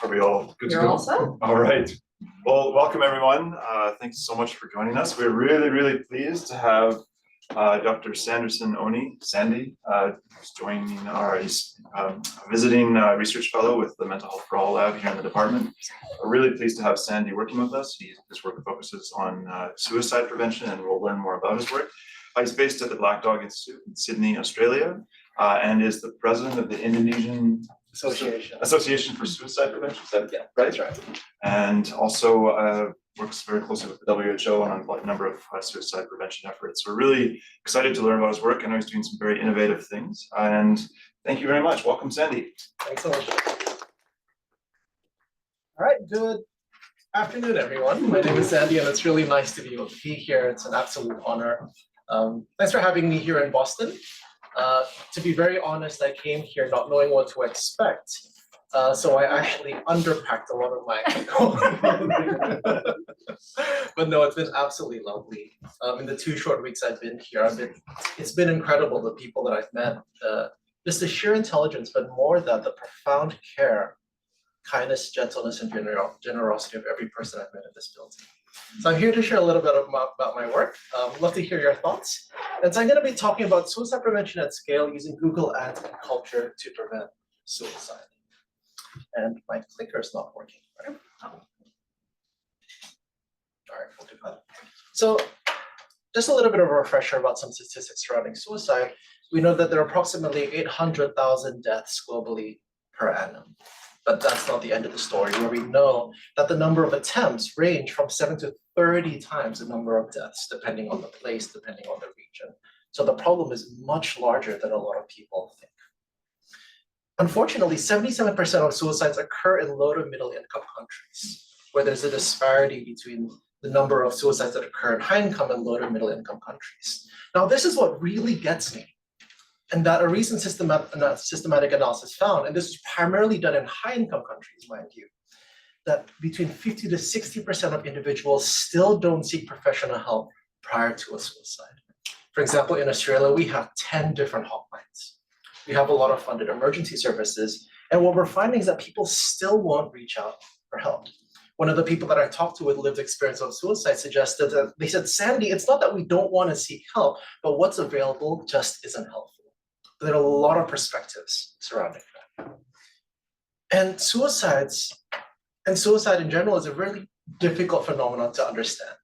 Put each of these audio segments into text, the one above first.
Are we all good to You're go? all set. All right. Well, welcome everyone. Thanks so much for joining us. We're really pleased to have Dr. Sandersan Onie, Sandy, who's joining he's a visiting research fellow with the Mental Health for All lab here in the department. We're really pleased to have Sandy working with us. His work focuses on suicide prevention, and we'll learn more about his work. He's based at the Black Dog Institute in Sydney, Australia, and is the president of the Indonesian Association for Suicide Prevention. Is that right? That's right. And also works very closely with the WHO on a number of suicide prevention efforts. We're really excited to learn about his work. I know he's doing some very innovative things. And thank you very much. Welcome, Sandy. Thanks so much. All right, good afternoon, everyone. My name is Sandy, and it's really nice to be able to be here. It's an absolute honor. Thanks for having me here in Boston. To be very honest, I came here not knowing what to expect. So I actually underpacked a lot of my but no, it's been absolutely lovely. In the 2 short weeks I've been here, it's been incredible, the people that I've met, just the sheer intelligence, but more than the profound care, kindness, gentleness, and generosity of every person I've met in this building. So I'm here to share a little bit about my work. Love to hear your thoughts. And so I'm going to be talking about suicide prevention at scale using Google Ads and culture to prevent suicide. And my clicker is not working. Right? All right, we'll do that. So just a little bit of a refresher about some statistics surrounding suicide. We know that there are approximately 800,000 deaths globally per annum. But that's not the end of the story, where we know that the number of attempts range from 7 to 30 times the number of deaths, depending on the place, depending on the region. So the problem is much larger than a lot of people think. Unfortunately, 77% of suicides occur in low to middle income countries, where there's a disparity between the number of suicides that occur in high income and low to middle income countries. Now, this is what really gets me. And that a recent systematic analysis found, and this is primarily done in high-income countries, mind you, that between 50 to 60% of individuals still don't seek professional help prior to a suicide. For example, in Australia, we have 10 different hotlines. We have a lot of funded emergency services, and what we're finding is that people still won't reach out for help. One of the people that I talked to with lived experience of suicide suggested that they said, Sandy, it's not that we don't want to seek help, but what's available just isn't helpful. There are a lot of perspectives surrounding that. And suicide in general is a really difficult phenomenon to understand.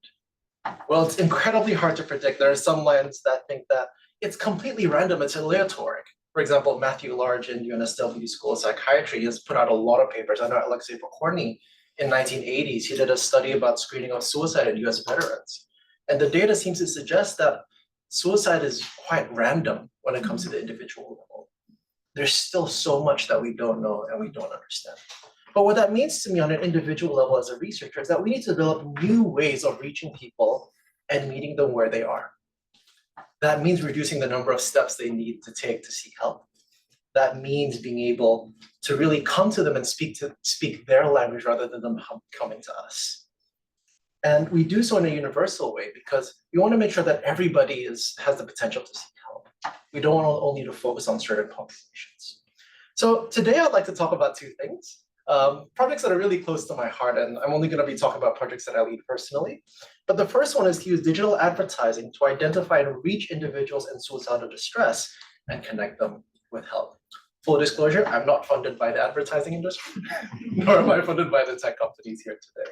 Well, it's incredibly hard to predict. There are some minds that think that it's completely random, it's aleatoric. For example, Matthew Large in UNSW School of Psychiatry has put out a lot of papers. I know Alexei Pokorny in 1980s, he did a study about screening of suicide in US veterans. And the data seems to suggest that suicide is quite random when it comes to the individual level. There's still so much that we don't know and we don't understand. But what that means to me on an individual level as a researcher is that we need to develop new ways of reaching people and meeting them where they are. That means reducing the number of steps they need to take to seek help. That means being able to really come to them and speak their language rather than them coming to us. And we do so in a universal way because we want to make sure that everybody has the potential to seek help. We don't want only to focus on certain populations. So today I'd like to talk about 2 things. Projects that are really close to my heart, and I'm only going to be talking about projects that I lead personally. But the first one is to use digital advertising to identify and reach individuals in suicidal distress and connect them with help. Full disclosure, I'm not funded by the advertising industry, nor am I funded by the tech companies here today.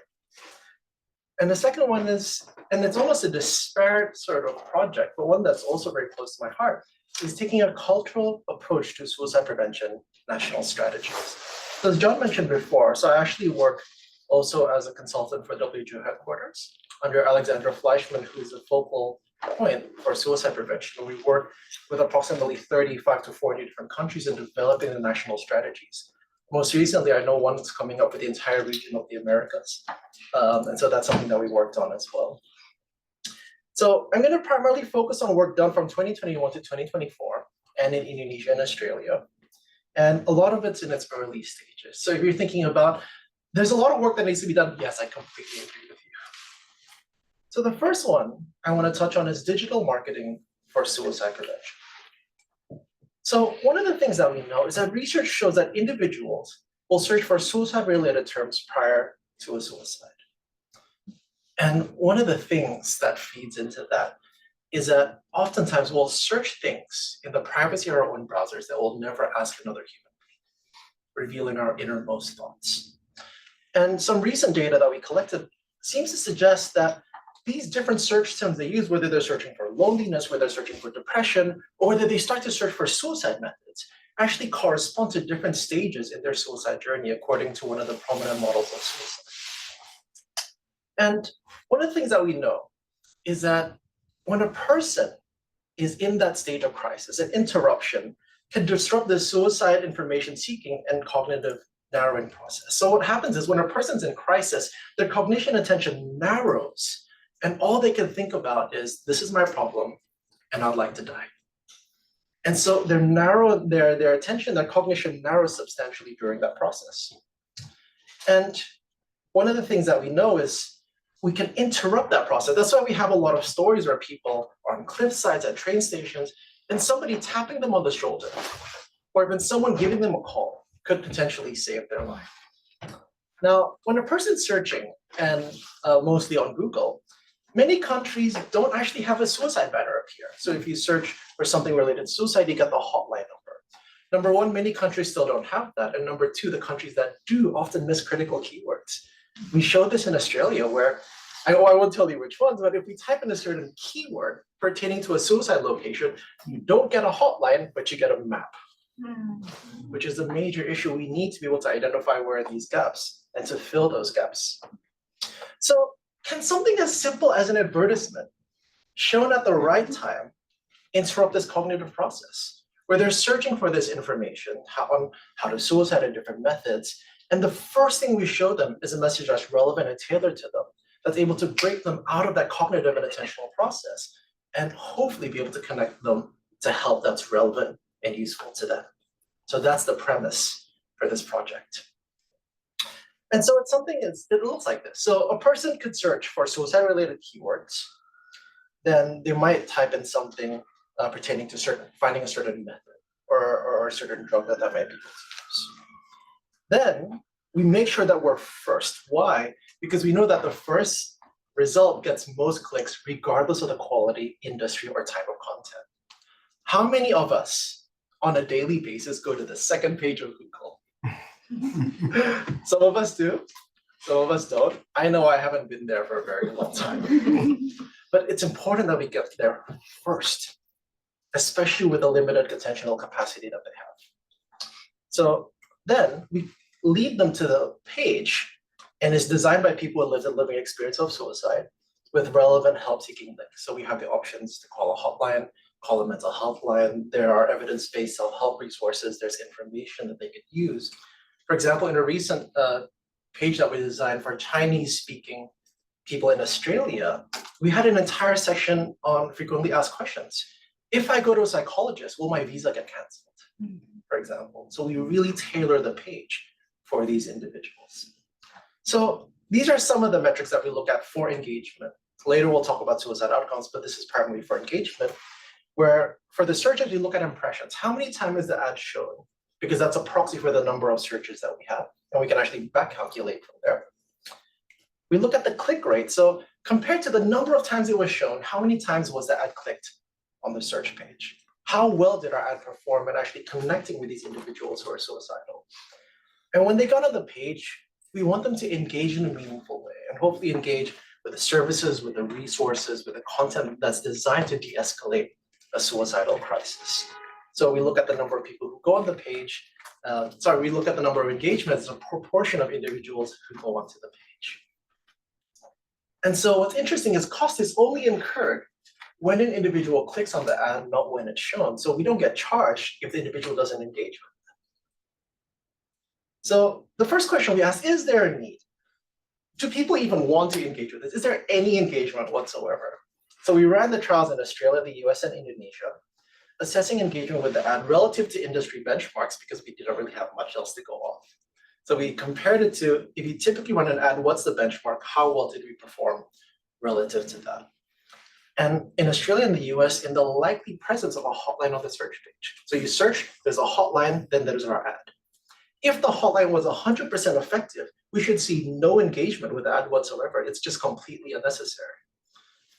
And the second one is, and it's almost a disparate sort of project, but one that's also very close to my heart, is taking a cultural approach to suicide prevention national strategies. So as John mentioned before, so I actually work also as a consultant for WHO headquarters under Alexandra Fleischman, who's the focal point for suicide prevention. We work with approximately 35 to 40 different countries in developing the national strategies. Most recently, I know one that's coming up for the entire region of the Americas. And so that's something that we worked on as well. So I'm going to primarily focus on work done from 2021 to 2024 and in Indonesia and Australia. And a lot of it's in its early stages. So if you're thinking about, there's a lot of work that needs to be done, yes, I completely agree with you. So the first one I want to touch on is digital marketing for suicide prevention. So one of the things that we know is that research shows that individuals will search for suicide-related terms prior to a suicide. And one of the things that feeds into that is that oftentimes we'll search things in the privacy of our own browsers that we'll never ask another human being, revealing our innermost thoughts. And some recent data that we collected seems to suggest that these different search terms they use, whether they're searching for loneliness, whether they're searching for depression, or whether they start to search for suicide methods, actually correspond to different stages in their suicide journey, according to one of the prominent models of suicide. And one of the things that we know is that when a person is in that stage of crisis, an interruption can disrupt the suicide information seeking and cognitive narrowing process. So what happens is when a person's in crisis, their cognition attention narrows, and all they can think about is, this is my problem, and I'd like to die. And so their attention, their cognition narrows substantially during that process. And one of the things that we know is we can interrupt that process. That's why we have a lot of stories where people are on cliff sides at train stations and somebody tapping them on the shoulder, or even someone giving them a call could potentially save their life. Now, when a person's searching, and mostly on Google, many countries don't actually have a suicide banner appear. So if you search for something related to suicide, you get the hotline number. Number one, many countries still don't have that. And number two, the countries that do often miss critical keywords. We showed this in Australia where, I won't tell you which ones, but if we type in a certain keyword pertaining to a suicide location, you don't get a hotline, but you get a map, which is a major issue. We need to be able to identify where are these gaps and to fill those gaps. So can something as simple as an advertisement shown at the right time interrupt this cognitive process, where they're searching for this information on how to suicide and different methods, and the first thing we show them is a message that's relevant and tailored to them, that's able to break them out of that cognitive and attentional process, and hopefully be able to connect them to help that's relevant and useful to them. So that's the premise for this project. And so it's something, it looks like this. So a person could search for suicide-related keywords. Then they might type in something pertaining to finding a certain method or a certain drug that might be able to use. Then we make sure that we're first. Why? Because we know that the first result gets most clicks regardless of the quality, industry, or type of content. How many of us on a daily basis go to the second page of Google? Some of us do, some of us don't. I know I haven't been there for a very long time. But it's important that we get there first, especially with the limited attentional capacity that they have. So then we lead them to the page, and it's designed by people who lived a living experience of suicide with relevant help-seeking links. So we have the options to call a hotline, call a mental health line. There are evidence-based self-help resources. There's information that they could use. For example, in a recent page that we designed for Chinese-speaking people in Australia, we had an entire section on frequently asked questions. If I go to a psychologist, will my visa get canceled, for example? So we really tailor the page for these individuals. So these are some of the metrics that we look at for engagement. Later we'll talk about suicide outcomes, but this is primarily for engagement, where for the searches, we look at impressions. How many times is the ad shown? Because that's a proxy for the number of searches that we have, and we can actually back calculate from there. We look at the click rate. So compared to the number of times it was shown, how many times was the ad clicked on the search page? How well did our ad perform at actually connecting with these individuals who are suicidal? And when they got on the page, we want them to engage in a meaningful way and hopefully engage with the services, with the resources, with the content that's designed to de-escalate a suicidal crisis. So we look at the number of people who go on the page. We look at the number of engagements as a proportion of individuals who go onto the page. And so what's interesting is cost is only incurred when an individual clicks on the ad, not when it's shown. So we don't get charged if the individual doesn't engage with it. So the first question we ask, is there a need? Do people even want to engage with this? Is there any engagement whatsoever? So we ran the trials in Australia, the US, and Indonesia, assessing engagement with the ad relative to industry benchmarks because we didn't really have much else to go off. So we compared it to, if you typically run an ad, what's the benchmark? How well did we perform relative to that. And in Australia and the US, in the likely presence of a hotline on the search page. So you search, there's a hotline, then there's our ad. If the hotline was 100% effective, we should see no engagement with the ad whatsoever. It's just completely unnecessary.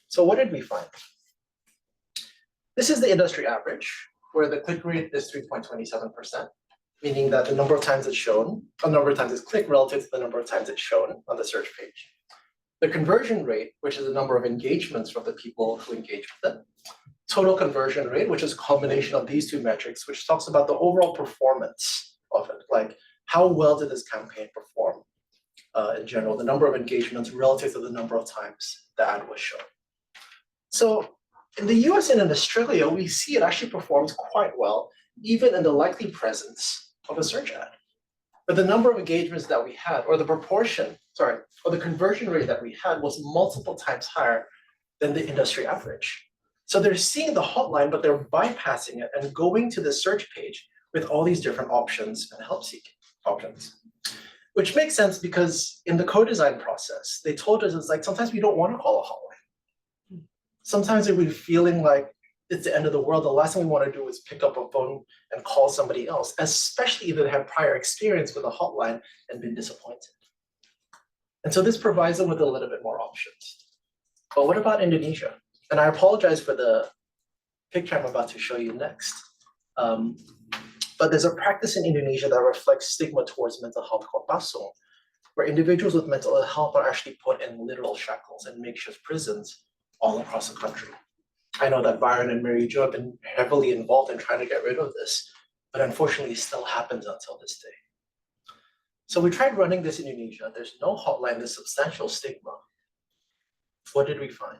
So what did we find? This is the industry average, where the click rate is 3.27%, meaning that the number of times it's shown, the number of times it's clicked relative to the number of times it's shown on the search page. The conversion rate, which is the number of engagements from the people who engage with it. Total conversion rate, which is a combination of these two metrics, which talks about the overall performance of it, like how well did this campaign perform in general, the number of engagements relative to the number of times the ad was shown. So in the US and in Australia, we see it actually performs quite well, even in the likely presence of a search ad. But the number of engagements that we had, or the conversion rate that we had was multiple times higher than the industry average. So they're seeing the hotline, but they're bypassing it and going to the search page with all these different options and help seeking options. Which makes sense because in the co-design process, they told us it's like sometimes we don't want to call a hotline. Sometimes we're feeling like it's the end of the world. The last thing we want to do is pick up a phone and call somebody else, especially if they have prior experience with a hotline and been disappointed. And so this provides them with a little bit more options. But what about Indonesia? And I apologize for the picture I'm about to show you next. But there's a practice in Indonesia that reflects stigma towards mental health called pasung, where individuals with mental ill health are actually put in literal shackles and makeshift prisons all across the country. I know that Byron and Mary Jo have been heavily involved in trying to get rid of this, but unfortunately it still happens until this day. So we tried running this in Indonesia. There's no hotline, there's substantial stigma. What did we find?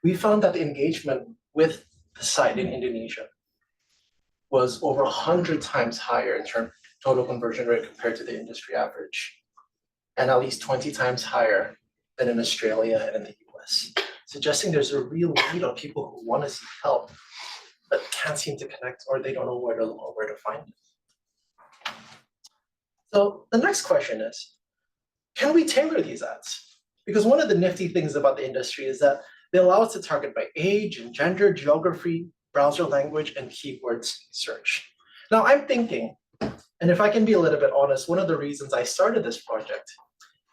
We found that the engagement with the site in Indonesia was over 100 times higher in terms of total conversion rate compared to the industry average, and at least 20 times higher than in Australia and in the US, suggesting there's a real need of people who want to seek help but can't seem to connect, or they don't know where to find it. So the next question is, can we tailor these ads? Because one of the nifty things about the industry is that they allow us to target by age and gender, geography, browser language, and keywords search. Now I'm thinking, and if I can be a little bit honest, one of the reasons I started this project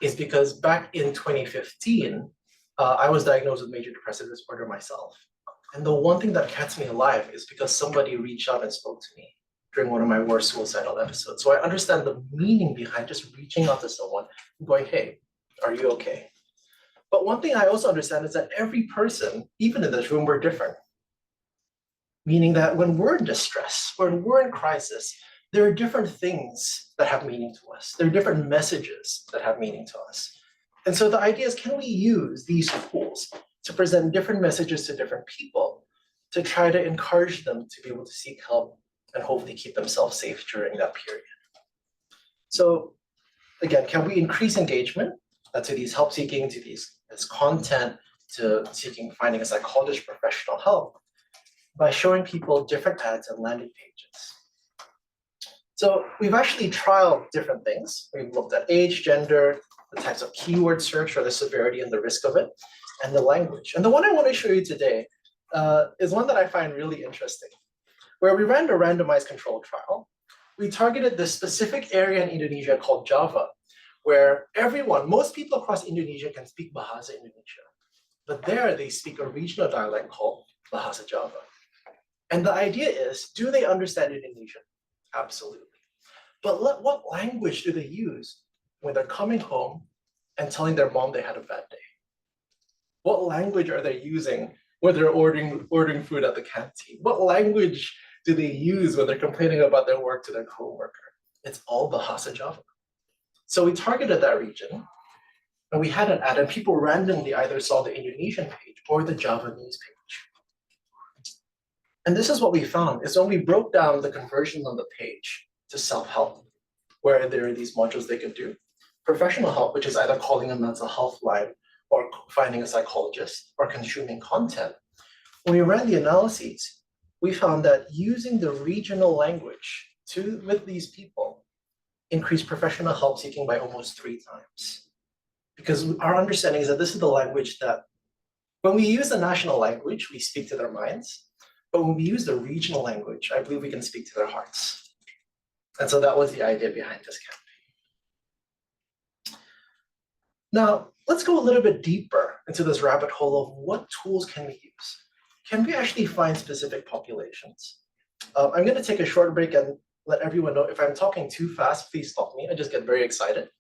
is because back in 2015, I was diagnosed with major depressive disorder myself. And the one thing that kept me alive is because somebody reached out and spoke to me during one of my worst suicidal episodes. So I understand the meaning behind just reaching out to someone and going, hey, are you okay? But one thing I also understand is that every person, even in this room, we're different. Meaning that when we're in distress, when we're in crisis, there are different things that have meaning to us. There are different messages that have meaning to us. And so the idea is, can we use these tools to present different messages to different people to try to encourage them to be able to seek help and hopefully keep themselves safe during that period? So again, can we increase engagement to these help seeking, to this content, to finding a psychologist, professional help by showing people different ads and landing pages? So we've actually trialed different things. We've looked at age, gender, the types of keyword search or the severity and the risk of it, and the language. And the one I want to show you today is one that I find really interesting, where we ran a randomized control trial. We targeted this specific area in Indonesia called Java, where most people across Indonesia can speak Bahasa Indonesia. But there they speak a regional dialect called Bahasa Java. And the idea is, do they understand Indonesian? Absolutely. But what language do they use when they're coming home and telling their mom they had a bad day? What language are they using when they're ordering food at the canteen? What language do they use when they're complaining about their work to their coworker? It's all Bahasa Java. So we targeted that region, and we had an ad, and people randomly either saw the Indonesian page or the Javanese page. And this is what we found, is when we broke down the conversions on the page to self-help, where there are these modules they could do. Professional help, which is either calling a mental health line or finding a psychologist or consuming content. When we ran the analyses, we found that using the regional language with these people increased professional help seeking by almost 3 times. because our understanding is that this is the language that, when we use the national language, we speak to their minds. But when we use the regional language, I believe we can speak to their hearts. And so that was the idea behind this campaign. Now, let's go a little bit deeper into this rabbit hole of what tools can we use? Can we actually find specific populations? I'm going to take a short break and let everyone know if I'm talking too fast, please stop me. I just get very excited.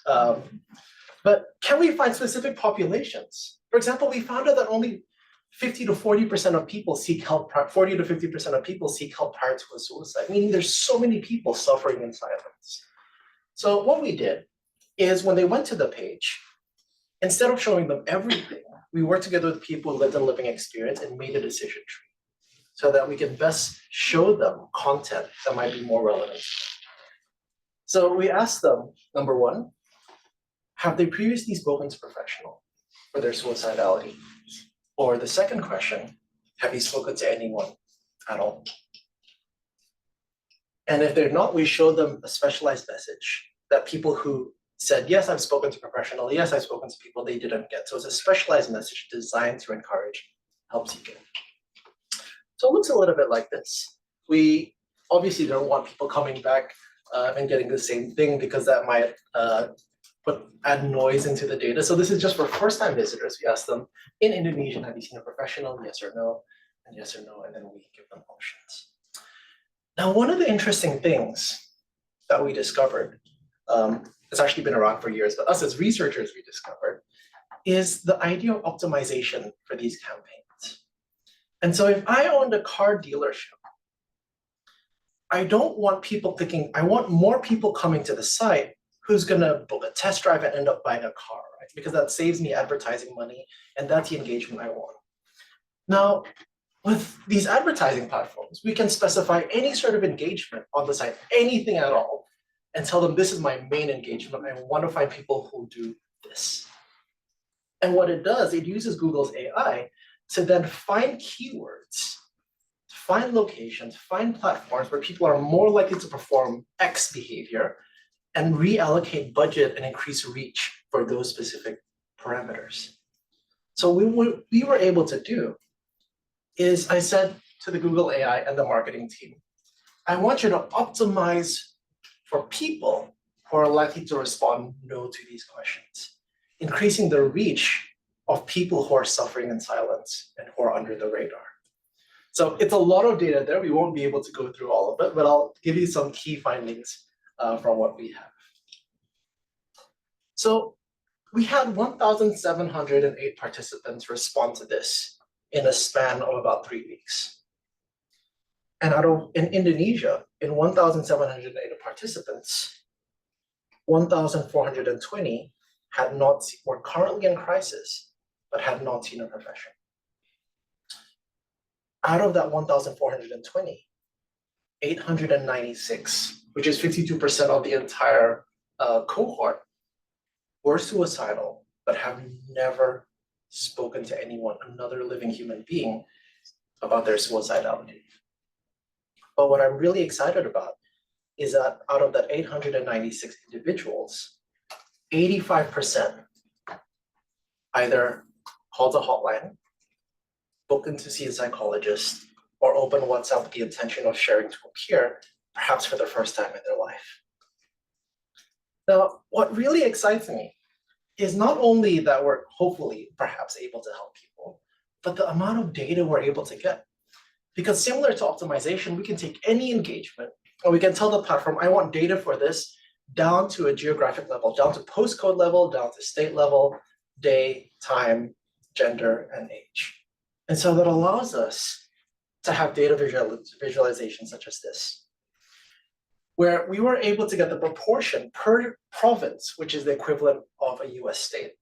But can we find specific populations? For example, we found out that only 50 to 40% of people seek help, 40 to 50% of people seek help prior to a suicide, meaning there's so many people suffering in silence. So what we did is when they went to the page, instead of showing them everything, we worked together with people who lived a living experience and made a decision tree so that we can best show them content that might be more relevant. So we asked them, number one, have they previously spoken to a professional for their suicidality? Or the second question, have you spoken to anyone at all? And if they're not, we show them a specialized message that people who said, yes, I've spoken to a professional, yes, I've spoken to people they didn't get. So it's a specialized message designed to encourage help seeking. So it looks a little bit like this. We obviously don't want people coming back and getting the same thing because that might add noise into the data. So this is just for first-time visitors. We ask them, in Indonesian, have you seen a professional? Yes or no, and yes or no, and then we give them options. Now, one of the interesting things that we discovered, it's actually been around for years, but us as researchers, we discovered, is the idea of optimization for these campaigns. And so if I owned a car dealership, I don't want people thinking, I want more people coming to the site who's gonna book a test drive and end up buying a car, right? Because that saves me advertising money, and that's the engagement I want. Now, with these advertising platforms, we can specify any sort of engagement on the site, anything at all, and tell them this is my main engagement. I want to find people who do this. And what it does, it uses Google's AI to then find keywords, find locations, find platforms where people are more likely to perform X behavior and reallocate budget and increase reach for those specific parameters. So what we were able to do is I said to the Google AI and the marketing team, I want you to optimize for people who are likely to respond no to these questions, increasing the reach of people who are suffering in silence and who are under the radar. So it's a lot of data there. We won't be able to go through all of it, but I'll give you some key findings from what we have. So we had 1,708 participants respond to this in a span of about 3 weeks. And in Indonesia, in 1,708 participants, 1,420 were currently in crisis, but had not seen a professional. Out of that 1,420, 896, which is 52% of the entire cohort, were suicidal, but have never spoken to anyone, another living human being, about their suicidality. But what I'm really excited about is that out of that 896 individuals, 85% either called a hotline, booked in to see a psychologist, or open WhatsApp with the intention of sharing to a peer, perhaps for the first time in their life. Now, what really excites me is not only that we're hopefully perhaps able to help people, but the amount of data we're able to get. Because similar to optimization, we can take any engagement, or we can tell the platform, I want data for this down to a geographic level, down to postcode level, down to state level, day, time, gender, and age. And so that allows us to have data visualization such as this, where we were able to get the proportion per province, which is the equivalent of a US state,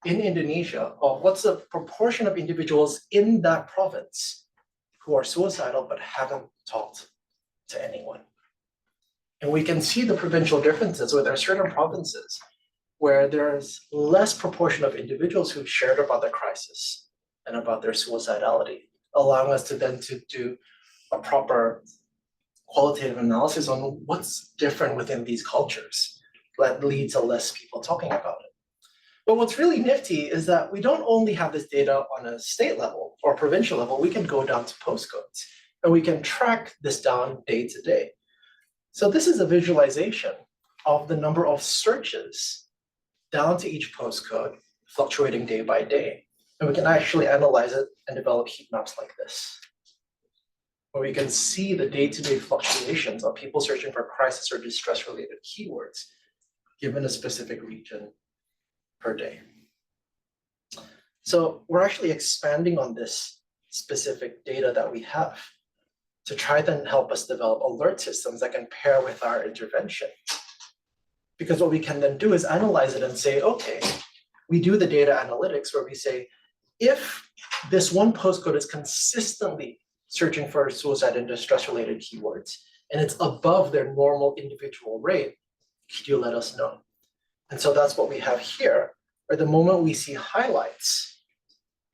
in Indonesia, of what's the proportion of individuals in that province who are suicidal but haven't talked to anyone. And we can see the provincial differences where there are certain provinces where there's less proportion of individuals who've shared about their crisis and about their suicidality, allowing us to then to do a proper qualitative analysis on what's different within these cultures that lead to less people talking about it. But what's really nifty is that we don't only have this data on a state level or provincial level, we can go down to postcodes and we can track this down day to day. So this is a visualization of the number of searches down to each postcode, fluctuating day by day. And we can actually analyze it and develop heat maps like this, where we can see the day-to-day fluctuations of people searching for crisis or distress-related keywords given a specific region per day. So we're actually expanding on this specific data that we have to try to help us develop alert systems that can pair with our intervention. Because what we can then do is analyze it and say, okay, we do the data analytics where we say, if this one postcode is consistently searching for suicide and distress-related keywords, and it's above their normal individual rate, could you let us know? And so that's what we have here, where the moment we see highlights,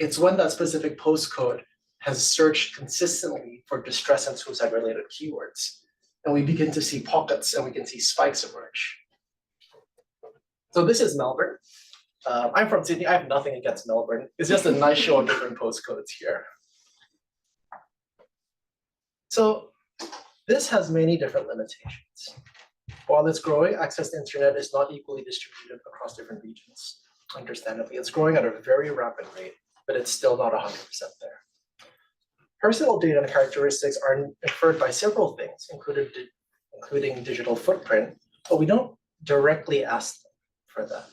it's when that specific postcode has searched consistently for distress and suicide-related keywords. And we begin to see pockets and we can see spikes emerge. So this is Melbourne. I'm from Sydney. I have nothing against Melbourne. It's just a nice show of different postcodes here. So this has many different limitations. While it's growing, access to internet is not equally distributed across different regions. Understandably, it's growing at a very rapid rate, but it's still not 100% there. Personal data and characteristics are inferred by several things, including digital footprint, but we don't directly ask them for that.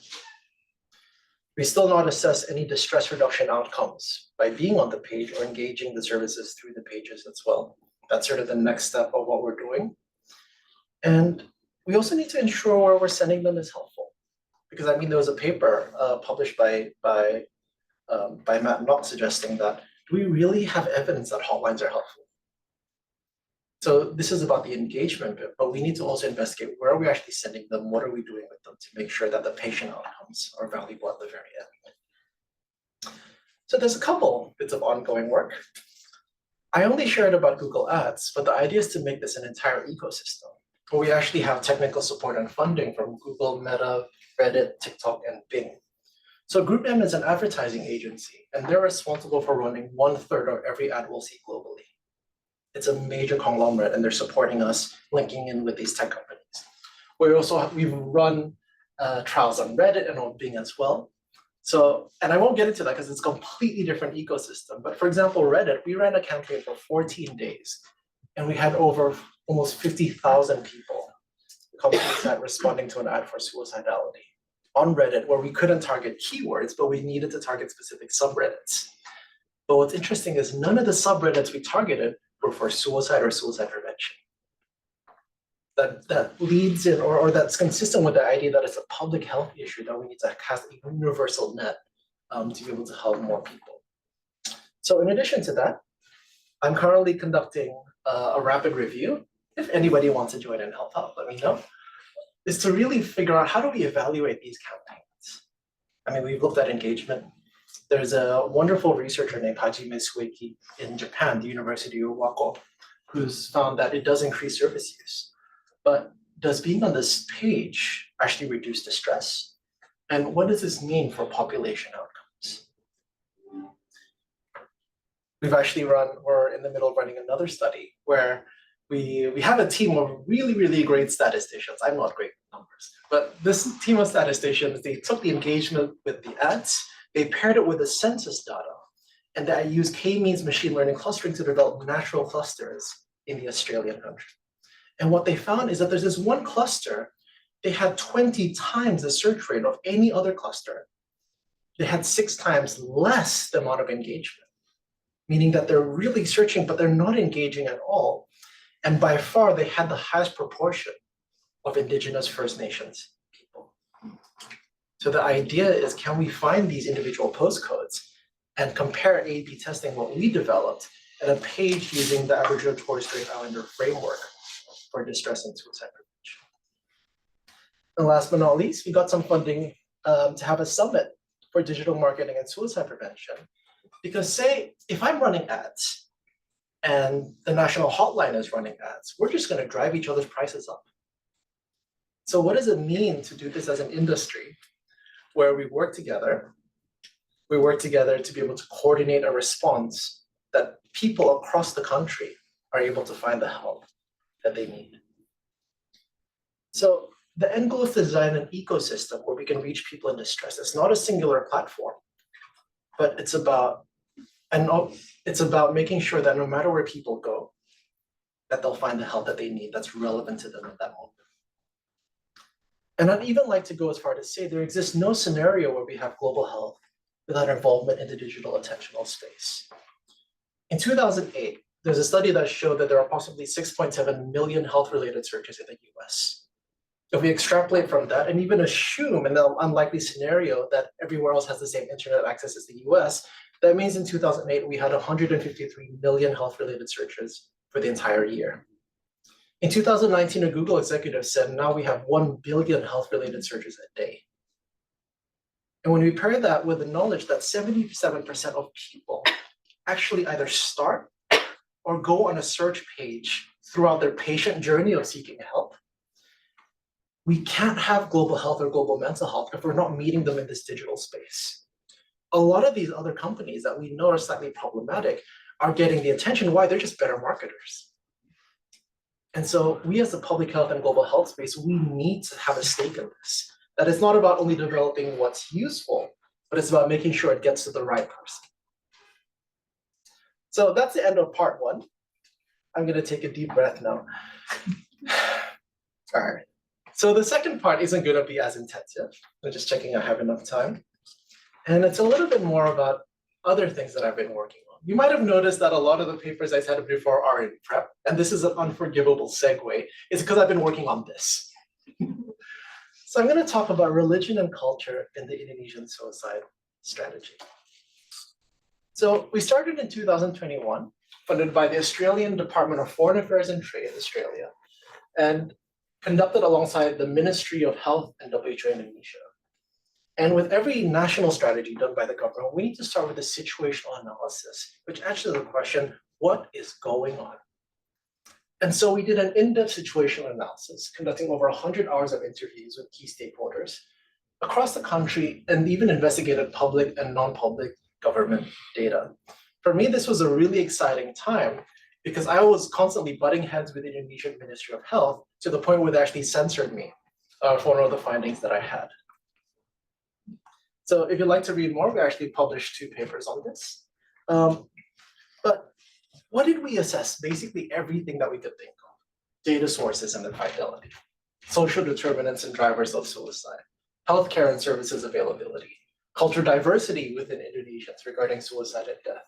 We still not assess any distress reduction outcomes by being on the page or engaging the services through the pages as well. That's sort of the next step of what we're doing. And we also need to ensure where we're sending them is helpful. Because I mean, there was a paper published by Matt Knott suggesting that, do we really have evidence that hotlines are helpful? So this is about the engagement bit, but we need to also investigate where are we actually sending them, what are we doing with them to make sure that the patient outcomes are valuable at the very end. So there's a couple bits of ongoing work. I only shared about Google Ads, but the idea is to make this an entire ecosystem, where we actually have technical support and funding from Google, Meta, Reddit, TikTok, and Bing. So GroupM is an advertising agency, and they're responsible for running 1/3 of every ad we'll see globally. It's a major conglomerate, and they're supporting us, linking in with these tech companies. We've run trials on Reddit and on Bing as well. So, and I won't get into that because it's a completely different ecosystem. But for example, Reddit, we ran a campaign for 14 days, and we had over almost 50,000 people responding to an ad for suicidality on Reddit, where we couldn't target keywords, but we needed to target specific subreddits. But what's interesting is none of the subreddits we targeted were for suicide or suicide prevention. That leads in, or that's consistent with the idea that it's a public health issue that we need to cast a universal net to be able to help more people. So in addition to that, I'm currently conducting a rapid review. If anybody wants to join and help out, let me know. Is to really figure out how do we evaluate these campaigns. I mean, we've looked at engagement. There's a wonderful researcher named Hajime Sueki in Japan, the University of Wako, who's found that it does increase service use. But does being on this page actually reduce distress? And what does this mean for population outcomes? We've actually we're in the middle of running another study where we have a team of really, really great statisticians. I'm not great with numbers, but this team of statisticians, they took the engagement with the ads, they paired it with the census data, and they used k-means machine learning clustering to develop natural clusters in the Australian country. And what they found is that there's this one cluster, they had 20 times the search rate of any other cluster. They had 6 times less the amount of engagement, meaning that they're really searching, but they're not engaging at all. And by far, they had the highest proportion of Indigenous First Nations people. So the idea is, can we find these individual postcodes and compare A/B testing what we developed at a page using the Aboriginal and Torres Strait Islander framework for distress and suicide prevention. And last but not least, we got some funding to have a summit for digital marketing and suicide prevention. Because say, if I'm running ads, and the national hotline is running ads, we're just going to drive each other's prices up. So what does it mean to do this as an industry where we work together. We work together to be able to coordinate a response that people across the country are able to find the help that they need. So the end goal is to design an ecosystem where we can reach people in distress. It's not a singular platform, but it's about making sure that no matter where people go, that they'll find the help that they need that's relevant to them at that moment. And I'd even like to go as far to say there exists no scenario where we have global health without involvement in the digital attentional space. In 2008, there's a study that showed that there are approximately 6.7 million health-related searches in the US. If we extrapolate from that and even assume in the unlikely scenario that everywhere else has the same internet access as the US, that means in 2008, we had 153 million health-related searches for the entire year. In 2019, a Google executive said, now we have 1 billion health-related searches a day. And when we pair that with the knowledge that 77% of people actually either start or go on a search page throughout their patient journey of seeking help, we can't have global health or global mental health if we're not meeting them in this digital space. A lot of these other companies that we know are slightly problematic are getting the attention. Why? They're just better marketers. And so we as the public health and global health space, we need to have a stake in this. That it's not about only developing what's useful, but it's about making sure it gets to the right person. So that's the end of part one. I'm going to take a deep breath now. All right. So the second part isn't going to be as intensive. I'm just checking I have enough time. And it's a little bit more about other things that I've been working on. You might have noticed that a lot of the papers I cited before are in prep, and this is an unforgivable segue. It's because I've been working on this. So I'm going to talk about religion and culture in the Indonesian suicide strategy. So we started in 2021, funded by the Australian Department of Foreign Affairs and Trade, Australia, and conducted alongside the Ministry of Health and WHO Indonesia. And with every national strategy done by the government, we need to start with a situational analysis, which answers the question, what is going on? And so we did an in-depth situational analysis, conducting over 100 hours of interviews with key stakeholders across the country, and even investigated public and non-public government data. For me, this was a really exciting time because I was constantly butting heads with the Indonesian Ministry of Health to the point where they actually censored me for one of the findings that I had. So if you'd like to read more, we actually published 2 papers on this. But what did we assess? Basically everything that we could think of. Data sources and their fidelity, social determinants and drivers of suicide, healthcare and services availability, cultural diversity within Indonesians regarding suicide and death,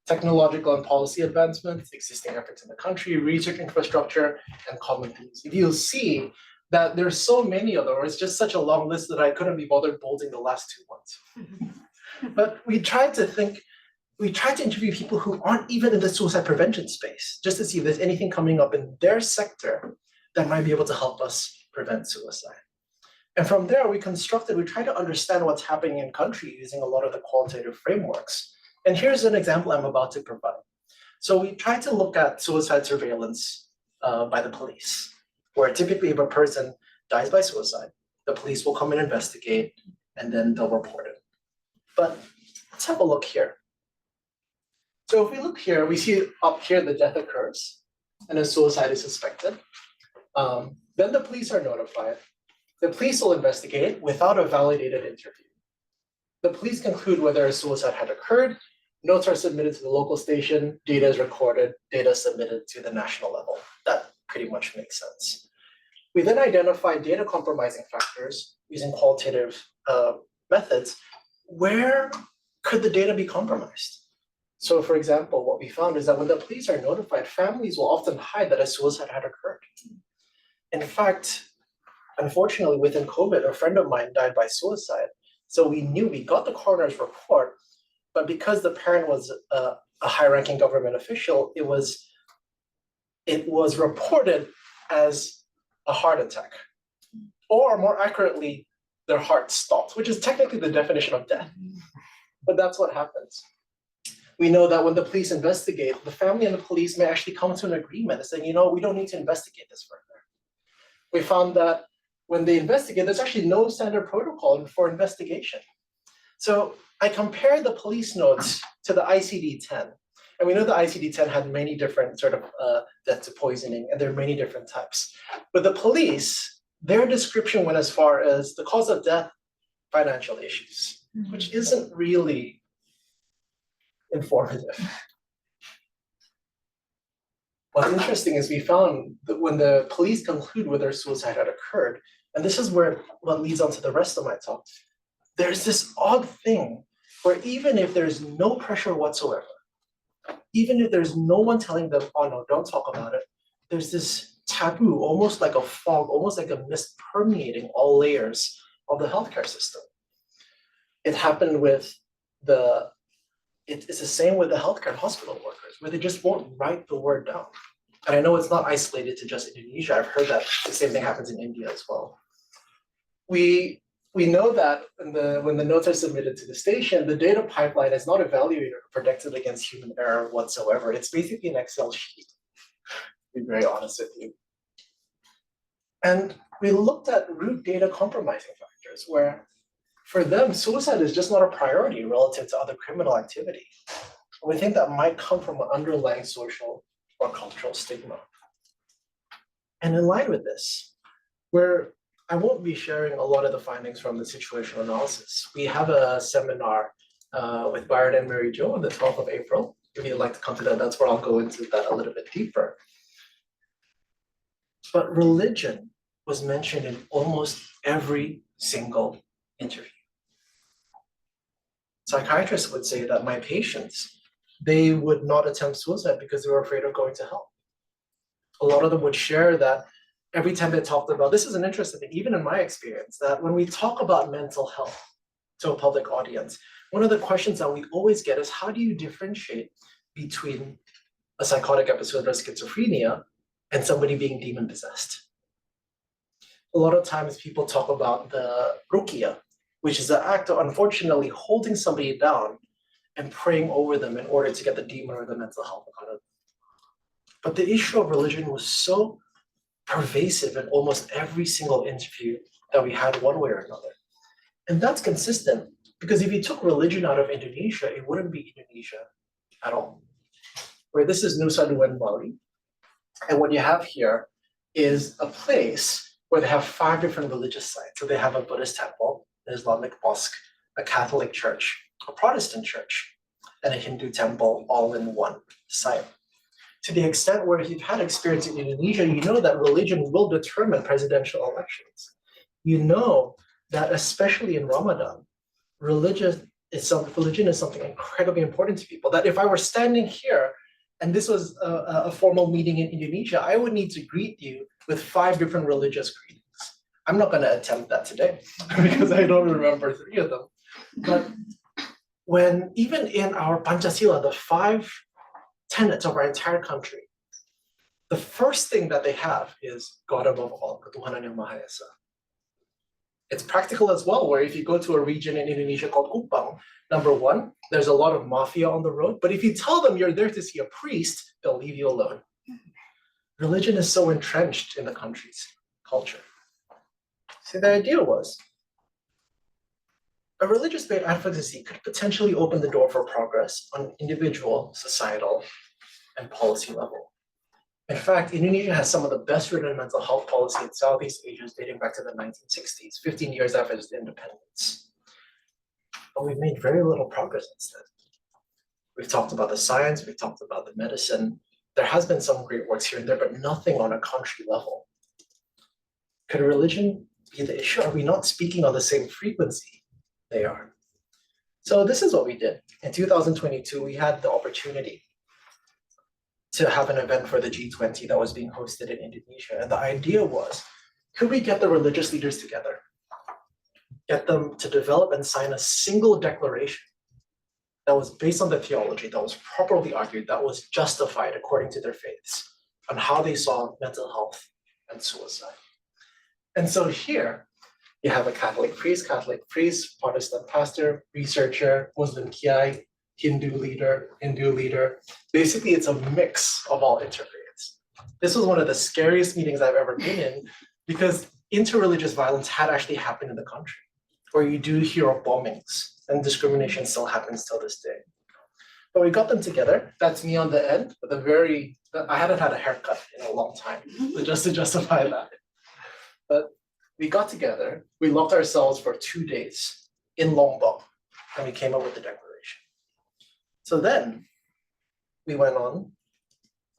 technological and policy advancements, existing efforts in the country, research infrastructure, and common themes. You'll see that there's so many of them, or it's just such a long list that I couldn't be bothered bolding the last 2 ones. But we tried to interview people who aren't even in the suicide prevention space, just to see if there's anything coming up in their sector that might be able to help us prevent suicide. And from there, we tried to understand what's happening in country using a lot of the qualitative frameworks. And here's an example I'm about to provide. So we tried to look at suicide surveillance by the police, where typically if a person dies by suicide, the police will come and investigate, and then they'll report it. But let's have a look here. So if we look here, we see up here the death occurs, and a suicide is suspected. Then the police are notified. The police will investigate without a validated interview. The police conclude whether a suicide had occurred. Notes are submitted to the local station. Data is recorded. Data is submitted to the national level. That pretty much makes sense. We then identify data compromising factors using qualitative methods. Where could the data be compromised? So for example, what we found is that when the police are notified, families will often hide that a suicide had occurred. In fact, unfortunately, within COVID, a friend of mine died by suicide. So we got the coroner's report, but because the parent was a high-ranking government official, it was reported as a heart attack, or more accurately, their heart stopped, which is technically the definition of death. But that's what happens. We know that when the police investigate, the family and the police may actually come to an agreement and say, we don't need to investigate this further. We found that when they investigate, there's actually no standard protocol for investigation. So I compared the police notes to the ICD-10. And we know the ICD-10 had many different sort of death to poisoning, and there are many different types. But the police, their description went as far as the cause of death, financial issues, which isn't really informative. What's interesting is we found that when the police conclude whether suicide had occurred, and this is where what leads on to the rest of my talk, there's this odd thing where even if there's no pressure whatsoever, even if there's no one telling them, oh no, don't talk about it, there's this taboo, almost like a fog, almost like a mist permeating all layers of the healthcare system. It happened with it's the same with the healthcare and hospital workers, where they just won't write the word down. And I know it's not isolated to just Indonesia. I've heard that the same thing happens in India as well. We know that when the notes are submitted to the station, the data pipeline is not evaluated or protected against human error whatsoever. It's basically an Excel sheet, to be very honest with you. And we looked at root data compromising factors, where for them, suicide is just not a priority relative to other criminal activity. We think that might come from an underlying social or cultural stigma. And in line with this, I won't be sharing a lot of the findings from the situational analysis. We have a seminar with Byron and Mary Jo on the 12th of April. If you'd like to come to that, that's where I'll go into that a little bit deeper. But religion was mentioned in almost every single interview. Psychiatrists would say that my patients, they would not attempt suicide because they were afraid of going to hell. A lot of them would share that every time they talked about, this is an interesting thing, even in my experience, that when we talk about mental health to a public audience, one of the questions that we always get is, how do you differentiate between a psychotic episode of schizophrenia and somebody being demon-possessed? A lot of times people talk about the ruqyah, which is the act of unfortunately holding somebody down and praying over them in order to get the demon or the mental health out of them. But the issue of religion was so pervasive in almost every single interview that we had one way or another. And that's consistent, because if you took religion out of Indonesia, it wouldn't be Indonesia at all. Where this is Nusa Dua Bali. And what you have here is a place where they have 5 different religious sites. So they have a Buddhist temple, an Islamic mosque, a Catholic church, a Protestant church, and a Hindu temple all in one site. To the extent where if you've had experience in Indonesia, you know that religion will determine presidential elections. You know that especially in Ramadan, religion is something incredibly important to people. That if I were standing here and this was a formal meeting in Indonesia, I would need to greet you with 5 different religious greetings. I'm not going to attempt that today because I don't remember 3 of them. But when even in our Pancasila, the 5 tenets of our entire country, the first thing that they have is God above all, Ketuhanan Yang Maha Esa. It's practical as well, where if you go to a region in Indonesia called Kupang, number 1, there's a lot of mafia on the road, but if you tell them you're there to see a priest, they'll leave you alone. Religion is so entrenched in the country's culture. So the idea was, a religious-based advocacy could potentially open the door for progress on individual, societal, and policy level. In fact, Indonesia has some of the best written mental health policy in Southeast Asia dating back to the 1960s, 15 years after its independence. But we've made very little progress instead. We've talked about the science, we've talked about the medicine. There has been some great works here and there, but nothing on a country level. Could religion be the issue? Are we not speaking on the same frequency they are? So this is what we did. In 2022, we had the opportunity to have an event for the G20 that was being hosted in Indonesia. And the idea was, could we get the religious leaders together, get them to develop and sign a single declaration that was based on the theology, that was properly argued, that was justified according to their faiths, on how they saw mental health and suicide. And so here, you have a Catholic priest, Protestant pastor, researcher, Muslim kiai, Hindu leader. Basically, it's a mix of all interfaiths. This was one of the scariest meetings I've ever been in, because interreligious violence had actually happened in the country, where you do hear of bombings and discrimination still happens till this day. But we got them together. That's me on the end, with I hadn't had a haircut in a long time, so just to justify that. But we got together, we locked ourselves for 2 days in Lombok, and we came up with the declaration. So then we went on.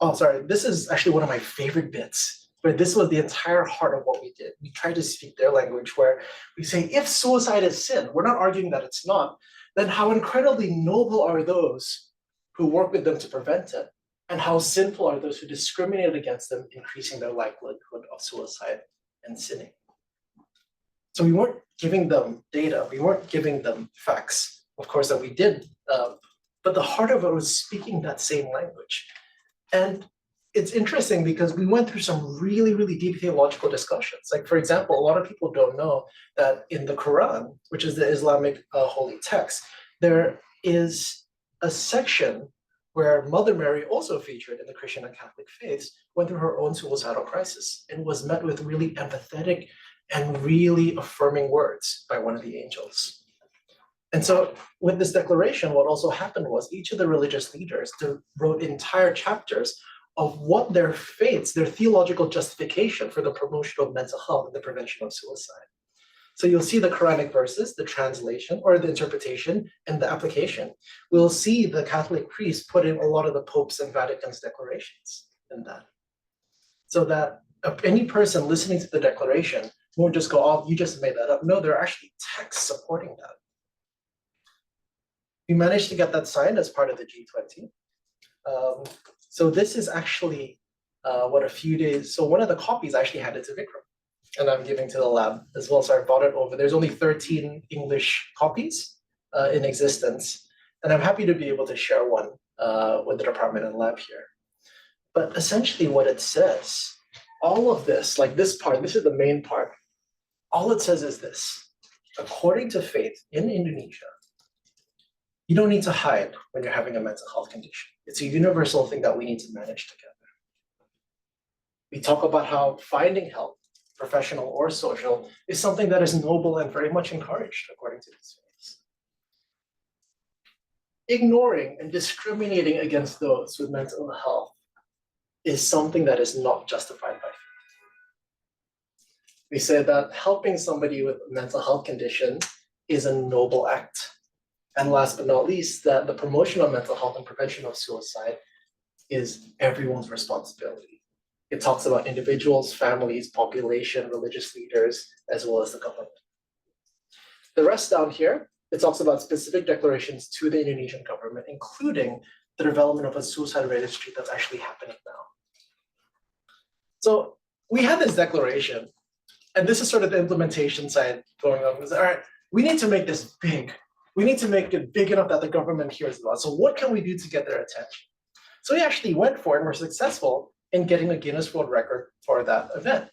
Oh, sorry, this is actually one of my favorite bits, where this was the entire heart of what we did. We tried to speak their language, where we say, if suicide is sin, we're not arguing that it's not, then how incredibly noble are those who work with them to prevent it, and how sinful are those who discriminate against them, increasing their likelihood of suicide and sinning. So we weren't giving them data, we weren't giving them facts, of course, that we did, but the heart of it was speaking that same language. And it's interesting because we went through some really, really deep theological discussions. Like, for example, a lot of people don't know that in the Quran, which is the Islamic holy text, there is a section where Mother Mary, also featured in the Christian and Catholic faiths, went through her own suicidal crisis and was met with really empathetic and really affirming words by one of the angels. And so with this declaration, what also happened was each of the religious leaders wrote entire chapters of what their faiths, their theological justification for the promotion of mental health and the prevention of suicide. So you'll see the Quranic verses, the translation or the interpretation and the application. We'll see the Catholic priests put in a lot of the Pope's and Vatican's declarations in that. So that any person listening to the declaration won't just go, oh, you just made that up. No, there are actually texts supporting that. We managed to get that signed as part of the G20. So this is actually what a few days, so one of the copies I actually handed to Vikram and I'm giving to the lab as well. So I brought it over. There's only 13 English copies in existence. And I'm happy to be able to share one with the department and lab here. But essentially what it says, all of this, like this part, this is the main part. All it says is this: according to faith in Indonesia, you don't need to hide when you're having a mental health condition. It's a universal thing that we need to manage together. We talk about how finding help, professional or social, is something that is noble and very much encouraged according to these faiths. Ignoring and discriminating against those with mental health is something that is not justified by faith. We say that helping somebody with a mental health condition is a noble act. And last but not least, that the promotion of mental health and prevention of suicide is everyone's responsibility. It talks about individuals, families, population, religious leaders, as well as the government. The rest down here, it talks about specific declarations to the Indonesian government, including the development of a suicide registry that's actually happening now. So we had this declaration, and this is sort of the implementation side going on. All right, we need to make this big. We need to make it big enough that the government hears about it. So what can we do to get their attention? So we actually went for it and were successful in getting a Guinness World Record for that event.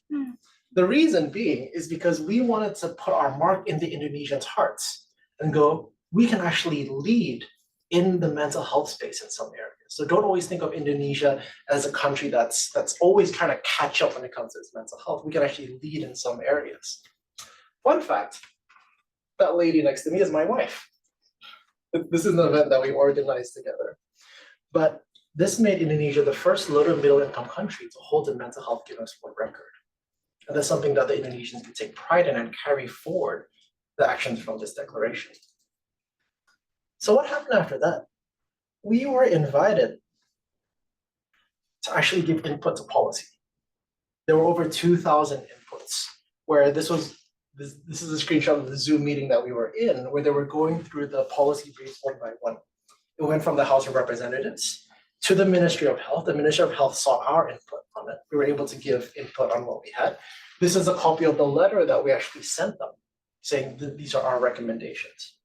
The reason being is because we wanted to put our mark in the Indonesians' hearts and go, we can actually lead in the mental health space in some areas. So don't always think of Indonesia as a country that's always trying to catch up when it comes to its mental health. We can actually lead in some areas. Fun fact, that lady next to me is my wife. This is an event that we organized together. But this made Indonesia the first low to middle income country to hold a mental health Guinness World Record. And that's something that the Indonesians can take pride in and carry forward the actions from this declaration. So what happened after that? We were invited to actually give input to policy. There were over 2,000 inputs, where this is a screenshot of the Zoom meeting that we were in, where they were going through the policy briefs one by one. It went from the House of Representatives to the Ministry of Health. The Ministry of Health saw our input on it. We were able to give input on what we had. This is a copy of the letter that we actually sent them, saying that these are our recommendations.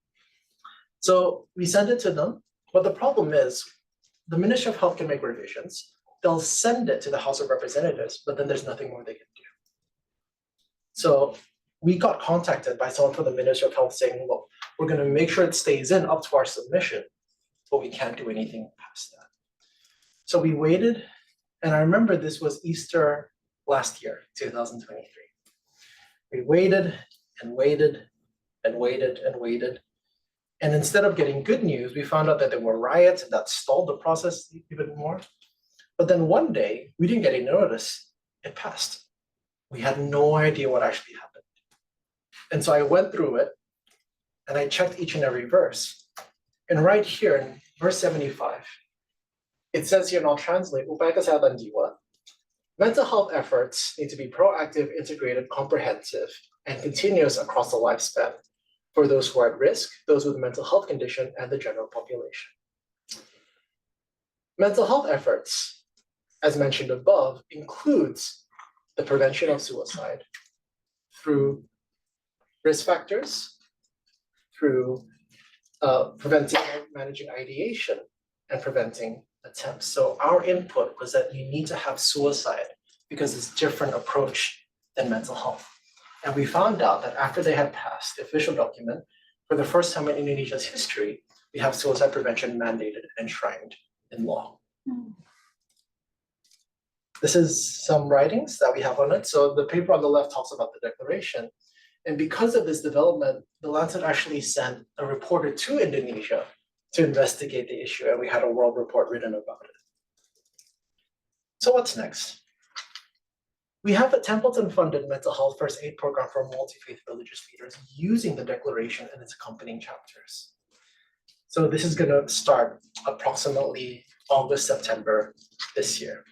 So we sent it to them, but the problem is the Ministry of Health can make revisions. They'll send it to the House of Representatives, but then there's nothing more they can do. So we got contacted by someone from the Ministry of Health saying, look, we're going to make sure it stays in up to our submission, but we can't do anything past that. So we waited, and I remember this was Easter last year, 2023. We waited and waited and waited and waited. And instead of getting good news, we found out that there were riots and that stalled the process even more. But then one day, we didn't get any notice. It passed. We had no idea what actually happened. And so I went through it and I checked each and every verse. And right here in verse 75, it says here, and I'll translate, upaya kesehatan jiwa. Mental health efforts need to be proactive, integrated, comprehensive, and continuous across the lifespan for those who are at risk, those with mental health condition, and the general population. Mental health efforts, as mentioned above, includes the prevention of suicide through risk factors, through preventing and managing ideation, and preventing attempts. So our input was that you need to have suicide because it's a different approach than mental health. And we found out that after they had passed the official document, for the first time in Indonesia's history, we have suicide prevention mandated and enshrined in law. This is some writings that we have on it. So the paper on the left talks about the declaration. And because of this development, the Lancet actually sent a reporter to Indonesia to investigate the issue, and we had a world report written about it. So what's next? We have a Templeton-funded mental health first aid program for multi-faith religious leaders using the declaration and its accompanying chapters. So this is gonna start approximately August, September this year.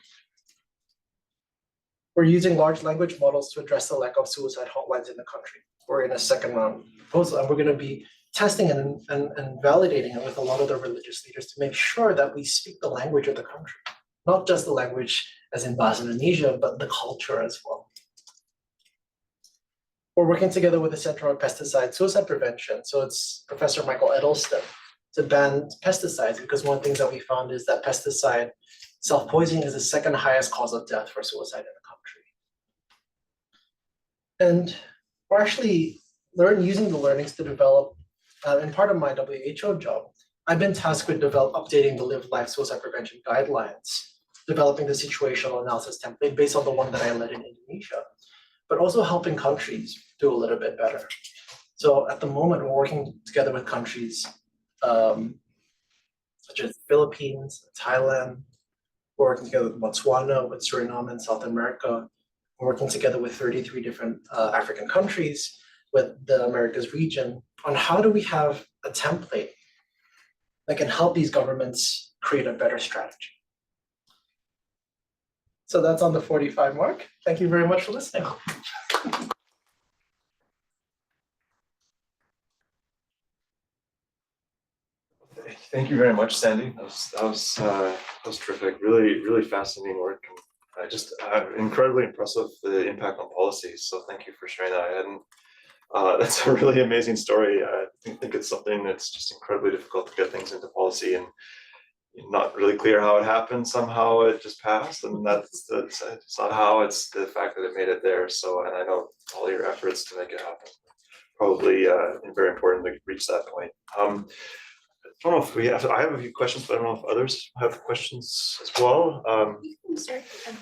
We're using large language models to address the lack of suicide hotlines in the country. We're in a second round proposal, and we're gonna be testing and validating it with a lot of the religious leaders to make sure that we speak the language of the country, not just the language as in Bahasa Indonesia, but the culture as well. We're working together with the Center on Pesticide Suicide Prevention. So it's Professor Michael Edelston to ban pesticides, because one of the things that we found is that pesticide self-poisoning is the second highest cause of death for suicide in the country. And we're actually using the learnings to develop, and part of my WHO job, I've been tasked with updating the Live Life Suicide Prevention Guidelines, developing the situational analysis template based on the one that I led in Indonesia, but also helping countries do a little bit better. So at the moment, we're working together with countries such as Philippines, Thailand. We're working together with Botswana, with Suriname in South America. We're working together with 33 different African countries, with the Americas region, on how do we have a template that can help these governments create a better strategy. So that's on the 45 mark. Thank you very much for listening. Thank you very much, Sandy. That was terrific. Really fascinating work. And just incredibly impressive, the impact on policies. So thank you for sharing that. And that's a really amazing story. I think it's something that's just incredibly difficult to get things into policy, and not really clear how it happened. Somehow it just passed, and that's it's not how, it's the fact that it made it there. So, and I know all your efforts to make it happen, probably very important to reach that point. I don't know if I have a few questions, but I don't know if others have questions as well.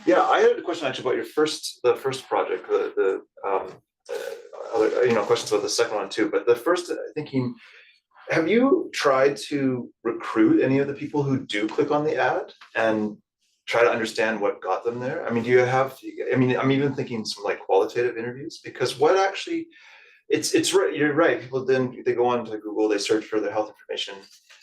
Yeah, I had a question actually about the first project, the other, questions about the second one too, but the first, thinking, have you tried to recruit any of the people who do click on the ad and try to understand what got them there? I mean, I'm even thinking some like qualitative interviews, because what actually, it's right, you're right, people then, they go on to Google, they search for their health information,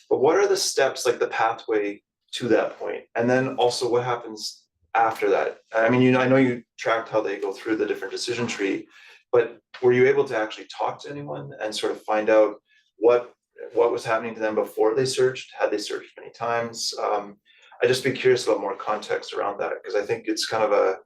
but what are the steps, like the pathway to that point? And then also what happens after that? I mean, I know you tracked how they go through the different decision tree, but were you able to actually talk to anyone and sort of find out what was happening to them before they searched? Had they searched many times? I'd just be curious about more context around that, because I think it's kind of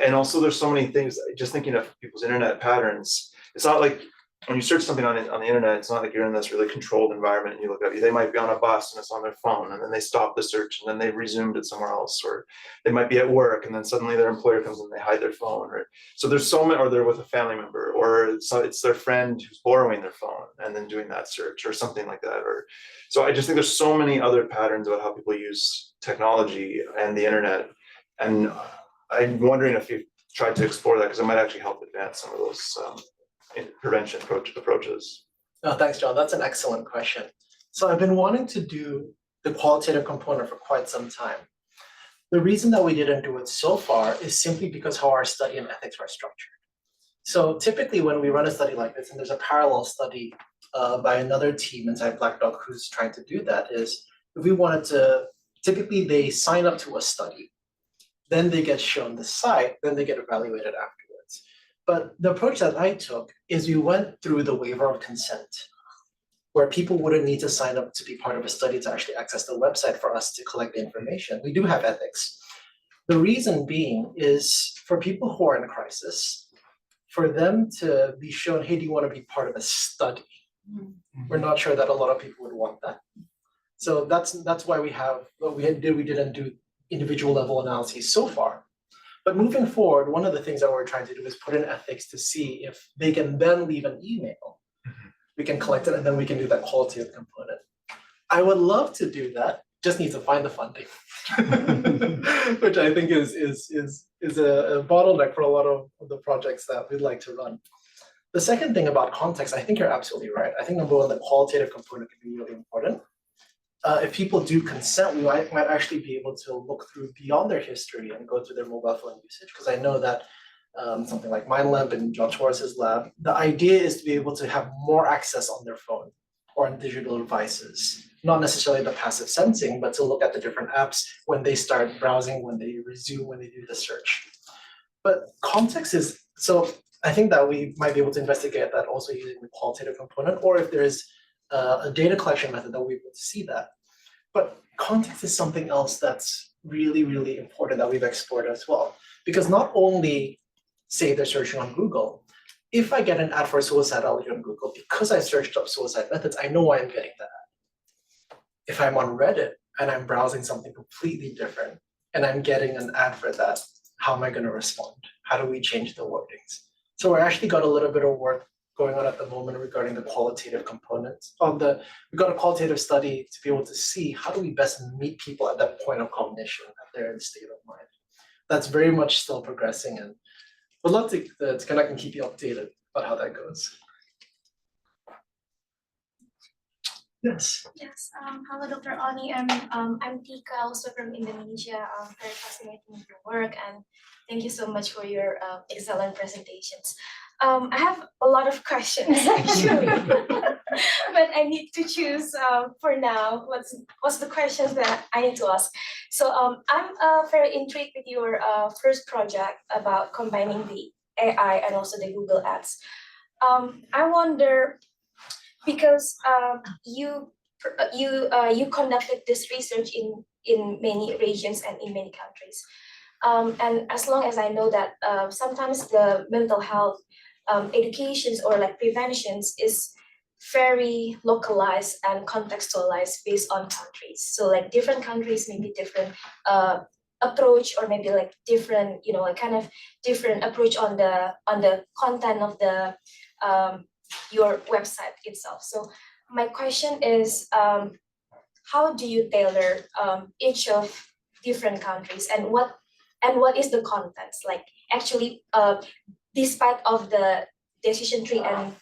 and also there's so many things, just thinking of people's internet patterns. It's not like when you search something on the internet, it's not like you're in this really controlled environment and you look at, they might be on a bus and it's on their phone, and then they stop the search and then they resumed it somewhere else, or they might be at work and then suddenly their employer comes and they hide their phone, or so there's so many, or they're with a family member, or it's their friend who's borrowing their phone and then doing that search or something like that. Or so I just think there's so many other patterns about how people use technology and the internet, and I'm wondering if you've tried to explore that because it might actually help advance some of those prevention approaches. Oh, thanks, John. That's an excellent question. So I've been wanting to do the qualitative component for quite some time. The reason that we didn't do it so far is simply because how our study in ethics are structured. So typically when we run a study like this, and there's a parallel study by another team inside Black Dog who's trying to do that, is if we wanted to, typically they sign up to a study, then they get shown the site, then they get evaluated afterwards. But the approach that I took is we went through the waiver of consent, where people wouldn't need to sign up to be part of a study to actually access the website for us to collect the information. We do have ethics. The reason being is for people who are in a crisis, for them to be shown, hey, do you want to be part of a study? We're not sure that a lot of people would want that. So that's why we didn't do individual level analyses so far. But moving forward, one of the things that we're trying to do is put in ethics to see if they can then leave an email. We can collect it and then we can do that qualitative component. I would love to do that, just need to find the funding, which I think is a bottleneck for a lot of the projects that we'd like to run. The second thing about context, I think you're absolutely right. I think number one, the qualitative component can be really important. If people do consent, we might actually be able to look through beyond their history and go through their mobile phone usage, because I know that something like MindLab and John Torres's lab, the idea is to be able to have more access on their phone or on digital devices, not necessarily the passive sensing, but to look at the different apps when they start browsing, when they resume, when they do the search. But context is, so I think that we might be able to investigate that also using the qualitative component, or if there's a data collection method that we're able to see that. But context is something else that's really, really important that we've explored as well. Because not only, say they're searching on Google, if I get an ad for suicidality on Google, because I searched up suicide methods, I know why I'm getting that ad. If I'm on Reddit and I'm browsing something completely different and I'm getting an ad for that, how am I going to respond? How do we change the wordings? So we're actually got a little bit of work going on at the moment regarding the qualitative components of we've got a qualitative study to be able to see how do we best meet people at that point of cognition, that they're in a state of mind. That's very much still progressing, and would love to connect and keep you updated about how that goes. Yes. Yes. Hello, Dr. Oni. I'm Tika, also from Indonesia. Very fascinating your work, and thank you so much for your excellent presentations. I have a lot of questions actually, but I need to choose for now what's the questions that I need to ask. So I'm very intrigued with your first project about combining the AI and also the Google Ads. I wonder, because you conducted this research in many regions and in many countries, and as long as I know that sometimes the mental health educations or like preventions is very localized and contextualized based on countries. So like different countries maybe different approach, or maybe like different, a kind of different approach on the content of the your website itself. So my question is, how do you tailor each of different countries, and what is the contents like actually, despite of the decision tree and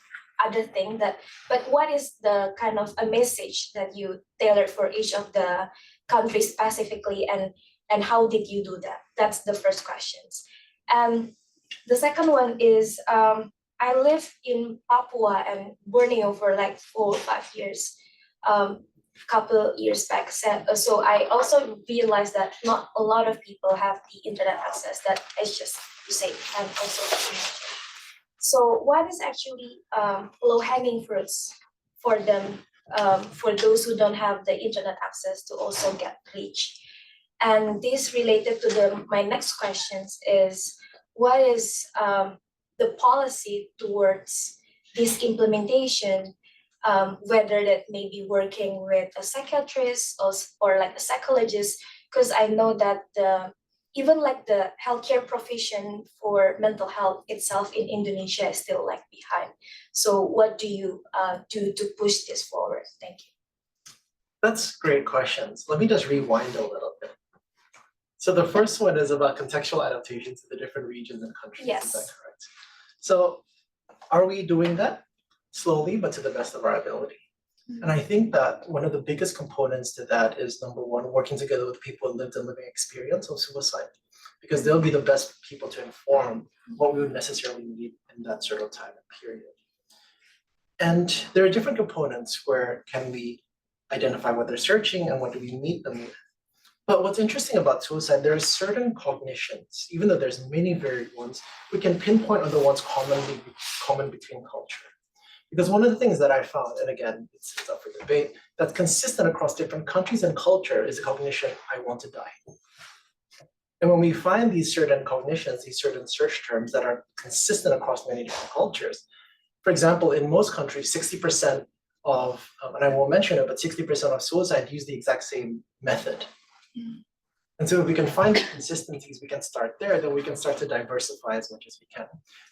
other thing but what is the kind of a message that you tailored for each of the countries specifically, and how did you do that? That's the first questions. And the second one is, I lived in Papua and Borneo for like 4 or 5 years, couple years back. So I also realized that not a lot of people have the internet access that is just you say, and also. So what is actually low-hanging fruits for them, for those who don't have the internet access to also get reach? And this related to my next questions is, what is the policy towards this implementation, whether that may be working with a psychiatrist or like a psychologist, because I know that even like the healthcare profession for mental health itself in Indonesia is still like behind. So what do you do to push this forward? Thank you. That's great questions. Let me just rewind a little bit. So the first one is about contextual adaptations to the different regions and countries. Is that Yes. correct? So are we doing that slowly, but to the best of our ability? And I think that one of the biggest components to that is number one, working together with people who lived a living experience of suicide, because they'll be the best people to inform what we would necessarily need in that sort of time and period. And there are different components where can we identify what they're searching and what do we meet them with. But what's interesting about suicide, there are certain cognitions, even though there's many varied ones, we can pinpoint on the ones common between culture. Because one of the things that I found, and again, it's up for debate, that's consistent across different countries and culture is the cognition, I want to die. And when we find these certain cognitions, these certain search terms that are consistent across many different cultures, for example, in most countries, 60% of, and I won't mention it, but 60% of suicide use the exact same method. And so if we can find consistencies, we can start there, then we can start to diversify as much as we can.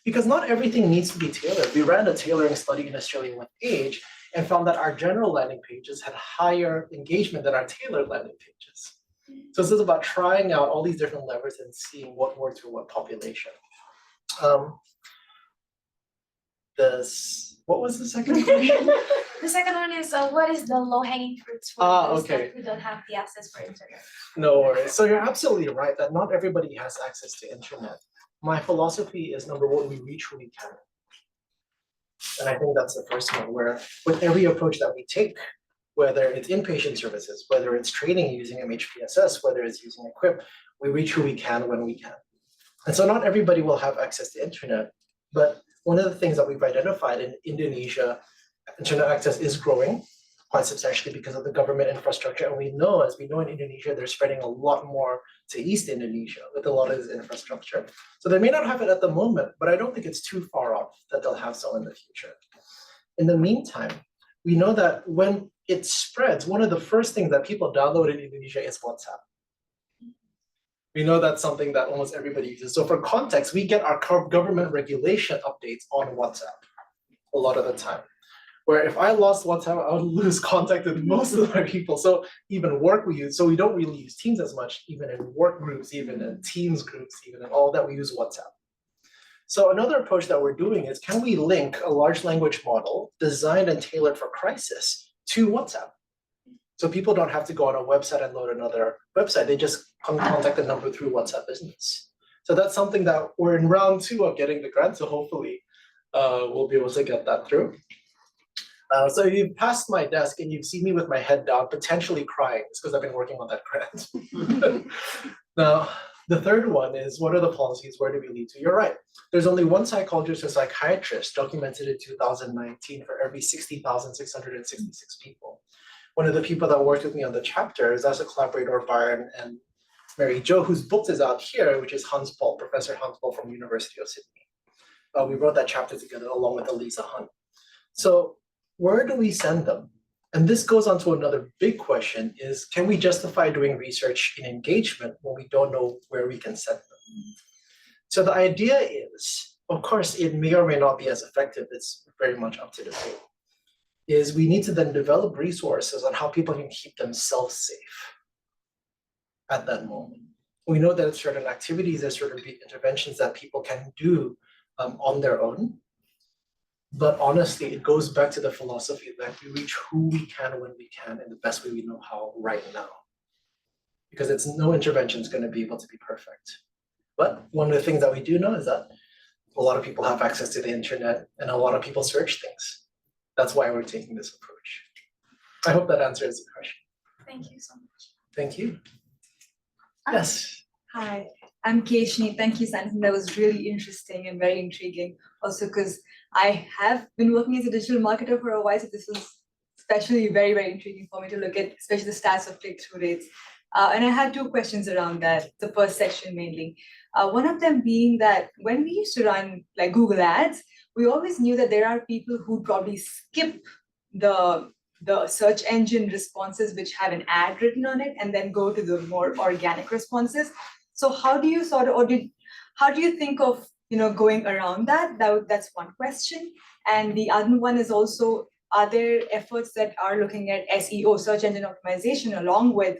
Because not everything needs to be tailored. We ran a tailoring study in Australia with age and found that our general landing pages had higher engagement than our tailored landing pages. So this is about trying out all these different levers and seeing what works for what population. What was the second question? The second one is what is the low-hanging fruits for those Okay. who don't have the access for internet? No worries. So you're absolutely right that not everybody has access to internet. My philosophy is number one, we reach who we can. And I think that's the first one, where with every approach that we take, whether it's inpatient services, whether it's training using MHPSS, whether it's using Equip, we reach who we can when we can. And so not everybody will have access to internet, but one of the things that we've identified in Indonesia, internet access is growing quite substantially because of the government infrastructure. And we know, as we know in Indonesia, they're spreading a lot more to East Indonesia with a lot of this infrastructure. So they may not have it at the moment, but I don't think it's too far off that they'll have so in the future. In the meantime, we know that when it spreads, one of the first things that people download in Indonesia is WhatsApp. We know that's something that almost everybody uses. So for context, we get our government regulation updates on WhatsApp a lot of the time. Where if I lost WhatsApp, I would lose contact with most of my people. So even work we use, so we don't really use Teams as much, even in work groups, even in Teams groups, even in all that, we use WhatsApp. So another approach that we're doing is, can we link a large language model designed and tailored for crisis to WhatsApp? So people don't have to go on a website and load another website. They just contact the number through WhatsApp Business. So that's something that we're in round 2 of getting the grant. So hopefully we'll be able to get that through. So if you've passed my desk and you've seen me with my head down, potentially crying, it's because I've been working on that grant. Now, the third one is, what are the policies? Where do we lead to? You're right. There's only one psychologist or psychiatrist documented in 2019 for every 60,666 people. One of the people that worked with me on the chapter is as a collaborator, Byron and Mary Jo, whose book is out here, which is Hans Paul, Professor Hans Paul from University of Sydney. We wrote that chapter together along with Elisa Hunt. So where do we send them? And this goes on to another big question is, can we justify doing research in engagement when we don't know where we can send them? So the idea is, of course, it may or may not be as effective. It's very much up to debate. Is we need to then develop resources on how people can keep themselves safe at that moment. We know that there's certain activities, there's certain interventions that people can do on their own. But honestly, it goes back to the philosophy that we reach who we can when we can in the best way we know how right now. Because it's no intervention is going to be able to be perfect. But one of the things that we do know is that a lot of people have access to the internet and a lot of people search things. That's why we're taking this approach. I hope that answers the question. Thank you so much. Thank you. Yes. Hi, I'm Keshni. Thank you, Sandersan. That was really interesting and very intriguing. Also, because I have been working as a digital marketer for a while, so this was especially very, very intriguing for me to look at, especially the stats of click-through rates. And I had 2 questions around that, the first section mainly. One of them being that when we used to run like Google Ads, we always knew that there are people who probably skip the search engine responses which have an ad written on it and then go to the more organic responses. So how do you sort of, how do you think of, going around that? That's one question. And the other one is also, are there efforts that are looking at SEO, search engine optimization, along with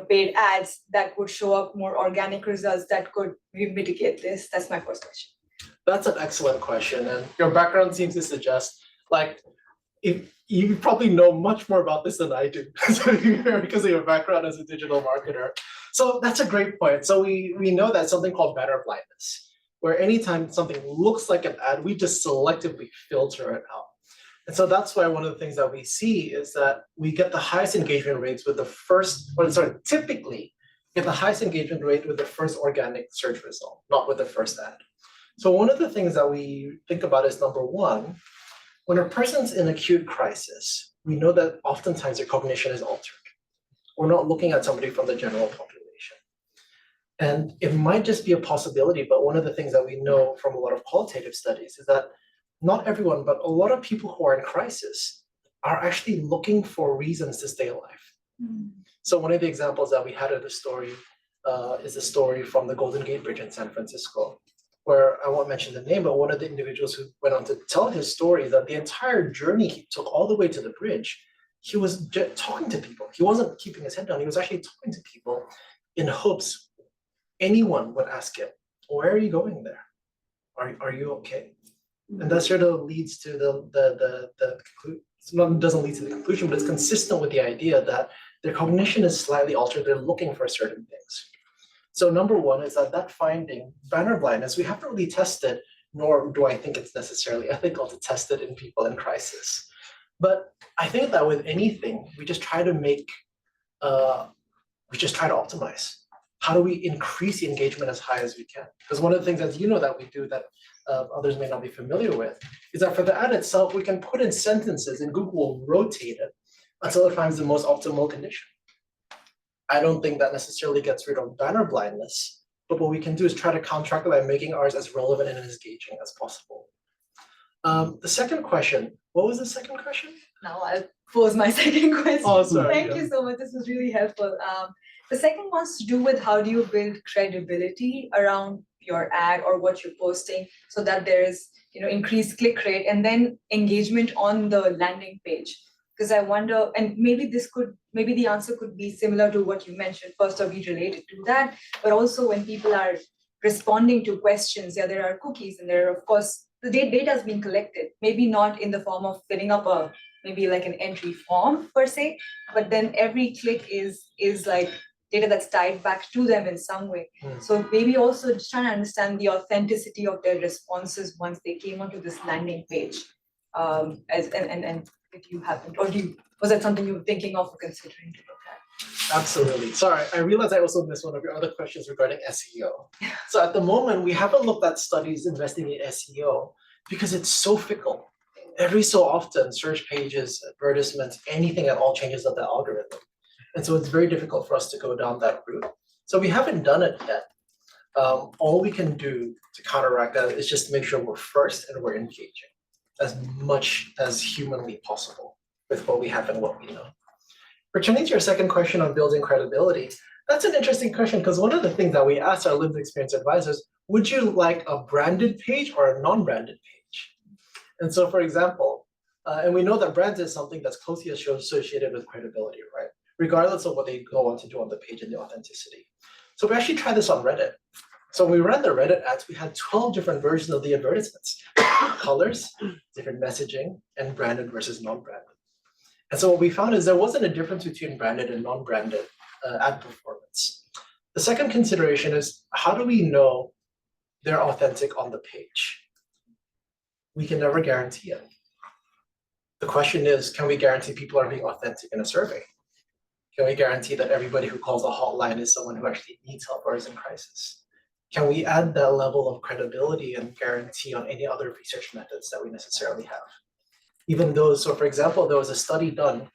paid ads that would show up more organic results that could mitigate this? That's my first question. That's an excellent question, and your background seems to suggest, like, if you probably know much more about this than I do because of your background as a digital marketer. So that's a great point. So we know that something called banner blindness, where anytime something looks like an ad, we just selectively filter it out. And so that's why one of the things that we see is that we get the highest engagement rates with the first, typically get the highest engagement rate with the first organic search result, not with the first ad. So one of the things that we think about is, number one, when a person's in acute crisis, we know that oftentimes their cognition is altered. We're not looking at somebody from the general population. And it might just be a possibility, but one of the things that we know from a lot of qualitative studies is that not everyone, but a lot of people who are in crisis are actually looking for reasons to stay alive. So one of the examples that we had in the story is a story from the Golden Gate Bridge in San Francisco, where I won't mention the name, but one of the individuals who went on to tell his story that the entire journey he took all the way to the bridge, he was talking to people. He wasn't keeping his head down. He was actually talking to people in hopes anyone would ask him, where are you going there? Are you okay? And that sort of leads to the conclusion, doesn't lead to the conclusion, but it's consistent with the idea that their cognition is slightly altered. They're looking for certain things. So number one is that finding, banner blindness, we haven't really tested, nor do I think it's necessarily ethical to test it in people in crisis. But I think that with anything, we just try to optimize. How do we increase the engagement as high as we can? Because one of the things, as you know, that we do that others may not be familiar with, is that for the ad itself, we can put in sentences and Google will rotate it until it finds the most optimal condition. I don't think that necessarily gets rid of banner blindness, but what we can do is try to counteract it by making ours as relevant and as engaging as possible. The second question, what was the second question? Now I'll pose my second question. Oh, sorry. Thank you so much. This was really helpful. The second one's to do with how do you build credibility around your ad or what you're posting so that there is increased click rate and then engagement on the landing page. Because I wonder, and maybe the answer could be similar to what you mentioned, first or be related to that, but also when people are responding to questions, there are cookies and there are, of course, the data is being collected, maybe not in the form of filling up maybe like an entry form per se, but then every click is like data that's tied back to them in some way. So maybe also just trying to understand the authenticity of their responses once they came onto this landing page. And if you haven't, or was that something you were thinking of or considering to look at? Absolutely. Sorry, I realized I also missed one of your other questions regarding SEO. So at the moment, we haven't looked at studies investigating SEO because it's so fickle. Every so often, search pages, advertisements, anything at all changes up the algorithm. And so it's very difficult for us to go down that route. So we haven't done it yet. All we can do to counteract that is just to make sure we're first and we're engaging as much as humanly possible with what we have and what we know. Returning to your second question on building credibility, that's an interesting question because one of the things that we asked our lived experience advisors, would you like a branded page or a non-branded page? And so, for example, and we know that brand is something that's closely associated with credibility, right? Regardless of what they go on to do on the page and the authenticity. So we actually tried this on Reddit. So when we ran the Reddit ads, we had 12 different versions of the advertisements, colors, different messaging, and branded versus non-branded. And so what we found is there wasn't a difference between branded and non-branded ad performance. The second consideration is, how do we know they're authentic on the page? We can never guarantee it. The question is, can we guarantee people are being authentic in a survey? Can we guarantee that everybody who calls a hotline is someone who actually needs help or is in crisis? Can we add that level of credibility and guarantee on any other research methods that we necessarily have? Even those, so for example, there was a study done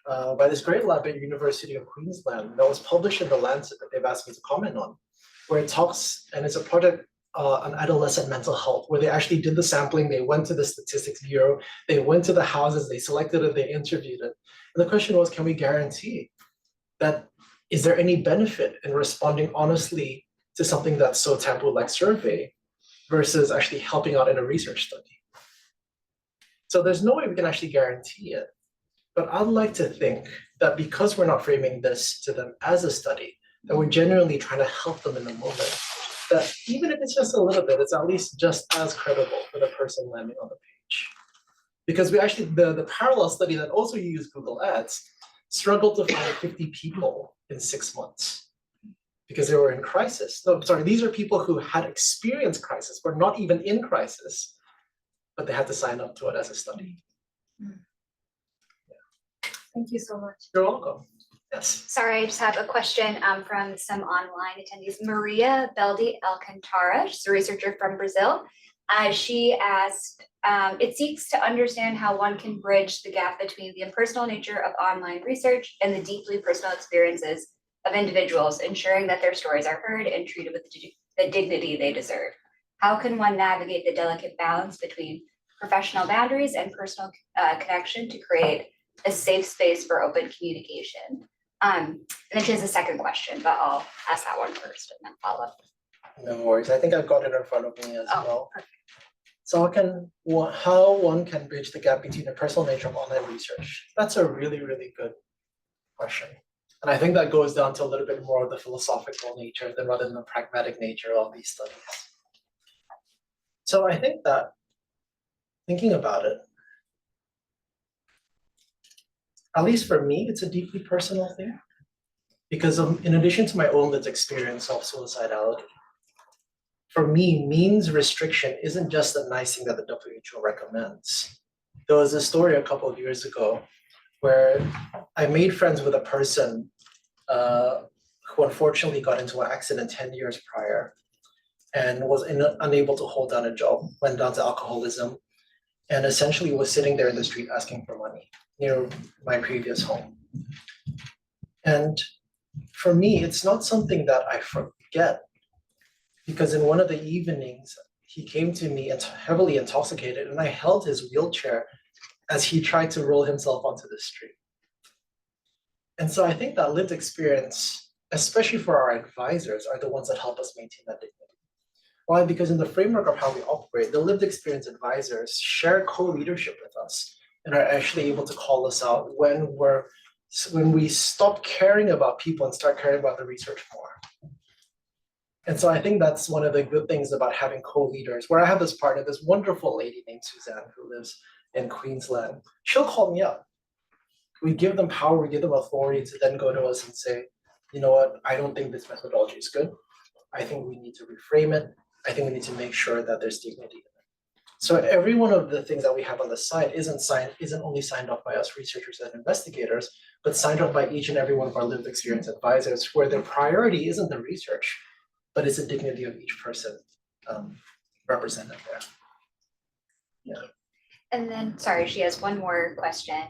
by this great lab at University of Queensland that was published in The Lancet that they've asked me to comment on, where it talks, and it's a project on adolescent mental health, where they actually did the sampling, they went to the Statistics Bureau, they went to the houses, they selected it, they interviewed it. And the question was, can we guarantee that, is there any benefit in responding honestly to something that's so taboo like survey versus actually helping out in a research study? So there's no way we can actually guarantee it. But I'd like to think that because we're not framing this to them as a study, that we're genuinely trying to help them in the moment, that even if it's just a little bit, it's at least just as credible for the person landing on the page. Because we actually, the parallel study that also used Google Ads struggled to find 50 people in 6 months because they were in crisis. No, sorry, these are people who had experienced crisis, were not even in crisis, but they had to sign up to it as a study. Thank you so much. You're welcome. Yes. Sorry, I just have a question from some online attendees. Maria Beldi Alcantara, she's a researcher from Brazil. She asked, it seeks to understand how one can bridge the gap between the impersonal nature of online research and the deeply personal experiences of individuals, ensuring that their stories are heard and treated with the dignity they deserve. How can one navigate the delicate balance between professional boundaries and personal connection to create a safe space for open communication? And then she has a second question, but I'll ask that one first and then follow up. No worries. I think I've got it in front of me as Oh, well. perfect. So how one can bridge the gap between the personal nature of online research? That's a really, really good question. And I think that goes down to a little bit more of the philosophical nature than rather than the pragmatic nature of these studies. So I think that thinking about it, at least for me, it's a deeply personal thing. Because in addition to my own lived experience of suicidality, for me, means restriction isn't just a nice thing that the WHO recommends. There was a story a couple of years ago where I made friends with a person who unfortunately got into an accident 10 years prior and was unable to hold down a job, went down to alcoholism, and essentially was sitting there in the street asking for money near my previous home. And for me, it's not something that I forget, because in one of the evenings, he came to me and heavily intoxicated, and I held his wheelchair as he tried to roll himself onto the street. And so I think that lived experience, especially for our advisors, are the ones that help us maintain that dignity. Why? Because in the framework of how we operate, the lived experience advisors share co-leadership with us and are actually able to call us out when we stop caring about people and start caring about the research more. And so I think that's one of the good things about having co-leaders, where I have this partner, this wonderful lady named Suzanne who lives in Queensland. She'll call me up. We give them power, we give them authority to then go to us and say, you know what, I don't think this methodology is good. I think we need to reframe it. I think we need to make sure that there's dignity in it. So every one of the things that we have on the site isn't only signed off by us researchers and investigators, but signed off by each and every one of our lived experience advisors, where their priority isn't the research, but it's the dignity of each person represented there. Yeah. And then, sorry, she has one more question.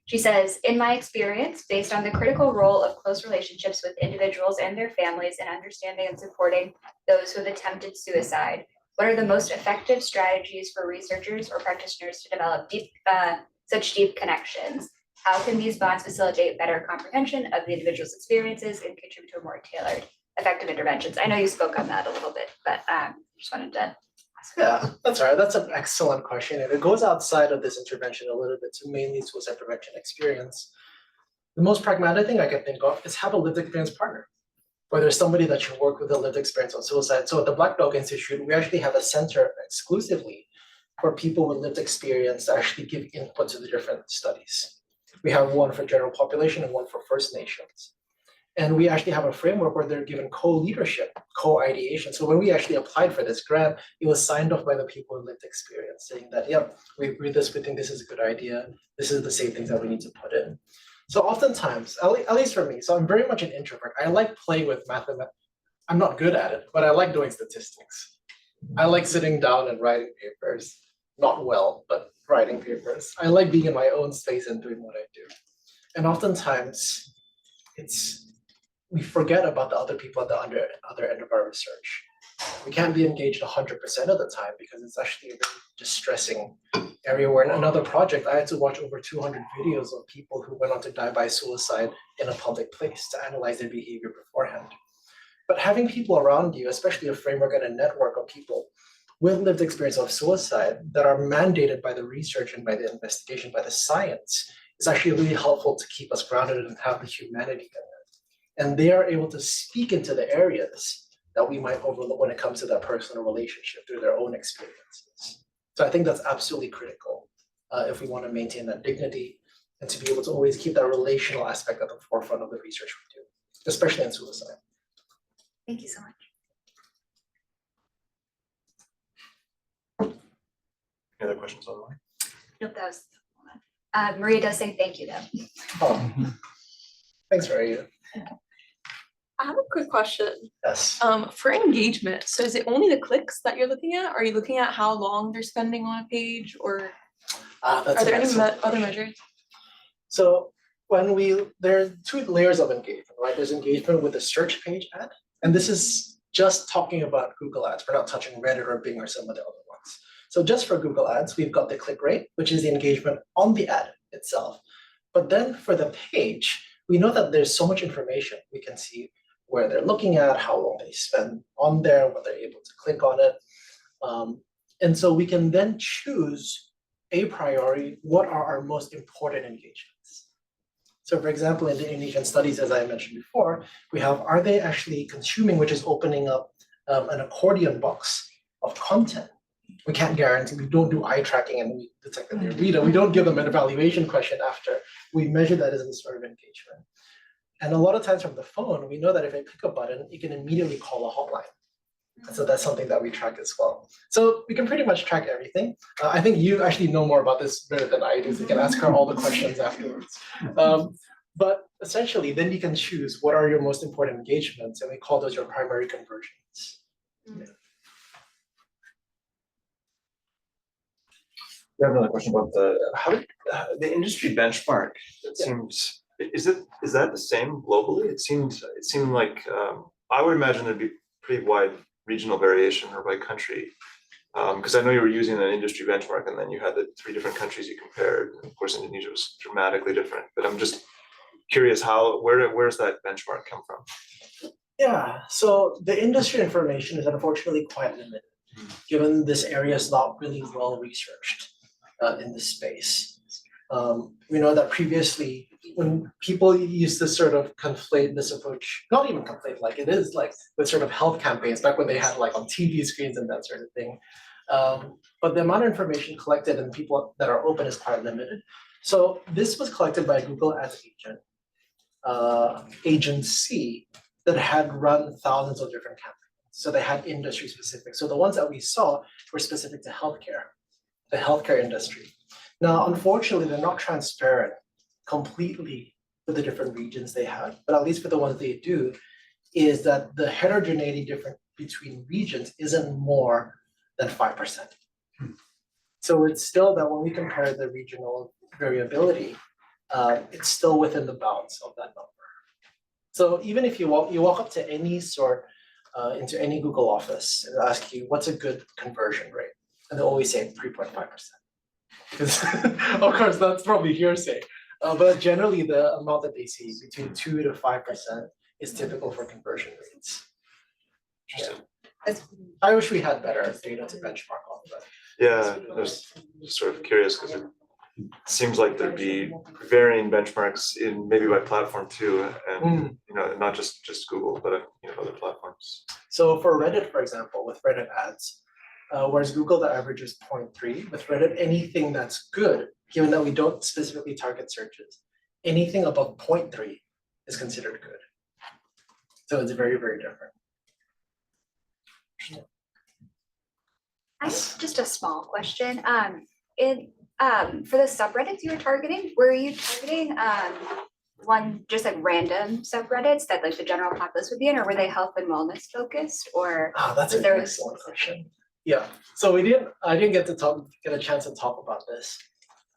She says, in my experience, based on the critical role of close relationships with individuals and their families in understanding and supporting those who have attempted suicide, what are the most effective strategies for researchers or practitioners to develop such deep connections? How can these bonds facilitate better comprehension of the individual's experiences and contribute to a more tailored, effective interventions? I know you spoke on that a little bit, but just wanted to. Yeah, that's right. That's an excellent question. And it goes outside of this intervention a little bit to mainly suicide prevention experience. The most pragmatic thing I can think of is have a lived experience partner, where there's somebody that you work with a lived experience on suicide. So at the Black Dog Institute, we actually have a center exclusively for people with lived experience to actually give input to the different studies. We have one for general population and one for First Nations. And we actually have a framework where they're given co-leadership, co-ideation. So when we actually applied for this grant, it was signed off by the people with lived experience, saying that, yep, we agree with this, we think this is a good idea. This is the same things that we need to put in. So oftentimes, at least for me, so I'm very much an introvert. I like playing with mathematics. I'm not good at it, but I like doing statistics. I like sitting down and writing papers. Not well, but writing papers. I like being in my own space and doing what I do. And oftentimes, we forget about the other people at the other end of our research. We can't be engaged 100% of the time because it's actually a very distressing area where in another project, I had to watch over 200 videos of people who went on to die by suicide in a public place to analyze their behavior beforehand. But having people around you, especially a framework and a network of people with lived experience of suicide that are mandated by the research and by the investigation, by the science, is actually really helpful to keep us grounded and have the humanity in it. And they are able to speak into the areas that we might overlook when it comes to that personal relationship through their own experiences. So I think that's absolutely critical if we want to maintain that dignity and to be able to always keep that relational aspect at the forefront of the research we do, especially in suicide. Thank you so much. Any other questions online? Nope, that was, Maria does say thank you though. Oh, thanks, Maria. I have a quick question. Yes. For engagement, so is it only the clicks that you're looking at? Are you looking at how long they're spending on a page, or That's are there an any excellent other question. measures? So there are two layers of engagement, right? There's engagement with the search page ad, and this is just talking about Google Ads. We're not touching Reddit or Bing or some of the other ones. So just for Google Ads, we've got the click rate, which is the engagement on the ad itself. But then for the page, we know that there's so much information. We can see where they're looking at, how long they spend on there, what they're able to click on it. And so we can then choose a priori, what are our most important engagements? So for example, in the Indonesian studies, as I mentioned before, we have, are they actually consuming, which is opening up an accordion box of content. We can't guarantee, we don't do eye tracking and we detect that they read it. We don't give them an evaluation question after. We measure that as a sort of engagement. And a lot of times from the phone, we know that if I click a button, you can immediately call a hotline. And so that's something that we track as well. So we can pretty much track everything. I think you actually know more about this better than I do, so you can ask her all the questions afterwards. But essentially, then you can choose what are your most important engagements, and we call those your primary conversions. We have another question about the industry benchmark. It seems, is that the same globally? It seemed like I would imagine there'd be pretty wide regional variation or by country, because I know you were using an industry benchmark and then you had the 3 different countries you compared. And of course, Indonesia was dramatically different, but I'm just curious where's that benchmark come from? Yeah, so the industry information is unfortunately quite limited, given this area is not really well researched in this space. We know that previously, when people used to sort of conflate this approach, not even conflate, like it is like with sort of health campaigns, back when they had like on TV screens and that sort of thing. But the amount of information collected and people that are open is quite limited. So this was collected by a Google Ads agency that had run thousands of different campaigns. So they had industry specific. So the ones that we saw were specific to healthcare, the healthcare industry. Now, unfortunately, they're not transparent completely for the different regions they have, but at least for the ones they do, is that the heterogeneity different between regions isn't more than 5%. So it's still that when we compare the regional variability, it's still within the bounds of that number. So even if you walk up to any sort, into any Google office and ask you, what's a good conversion rate? And they'll always say 3.5%. Because of course, that's probably hearsay. But generally the amount that they see, between 2 to 5%, is typical for conversion rates. Yeah. I wish we had better data to benchmark on, but. Yeah, I was just sort of curious because it seems like there'd be varying benchmarks in maybe by platform too, and you know, not just Google, but you know, other platforms. So for Reddit, for example, with Reddit ads, whereas Google the average is 0.3, with Reddit anything that's good, given that we don't specifically target searches, anything above 0.3 is considered good. So it's very, very different. I have just a small question. For the subreddits you were targeting, were you targeting one just like random subreddits that like the general populace would be in, or were they health and wellness focused, or? That's an excellent question. Yeah, so I didn't get a chance to talk about this,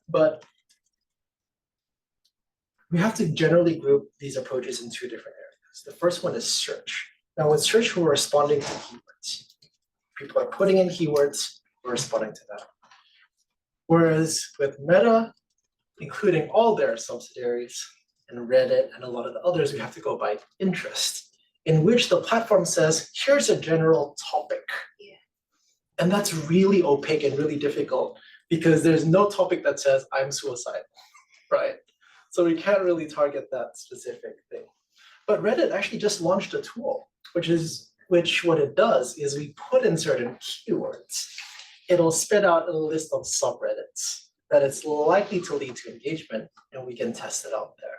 but we have to generally group these approaches in 2 different areas. The first one is search. Now with search, we're responding to keywords. People are putting in keywords, we're responding to that. Whereas with Meta, including all their subsidiaries and Reddit and a lot of the others, we have to go by interest, in which the platform says, here's a general topic. Yeah. And that's really opaque and really difficult because there's no topic that says I'm suicidal, right? So we can't really target that specific thing. But Reddit actually just launched a tool, which what it does is we put in certain keywords. It'll spit out a list of subreddits that it's likely to lead to engagement, and we can test it out there.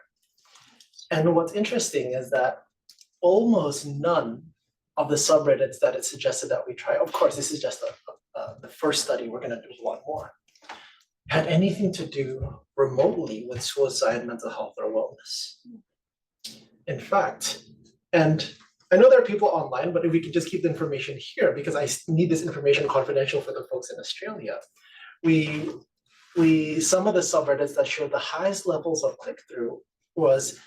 And what's interesting is that almost none of the subreddits that it suggested that we try, of course, this is just the first study, we're gonna do a lot more, had anything to do remotely with suicide, mental health, or wellness. In fact, and I know there are people online, but if we can just keep the information here, because I need this information confidential for the folks in Australia. Some of the subreddits that showed the highest levels of click-through was,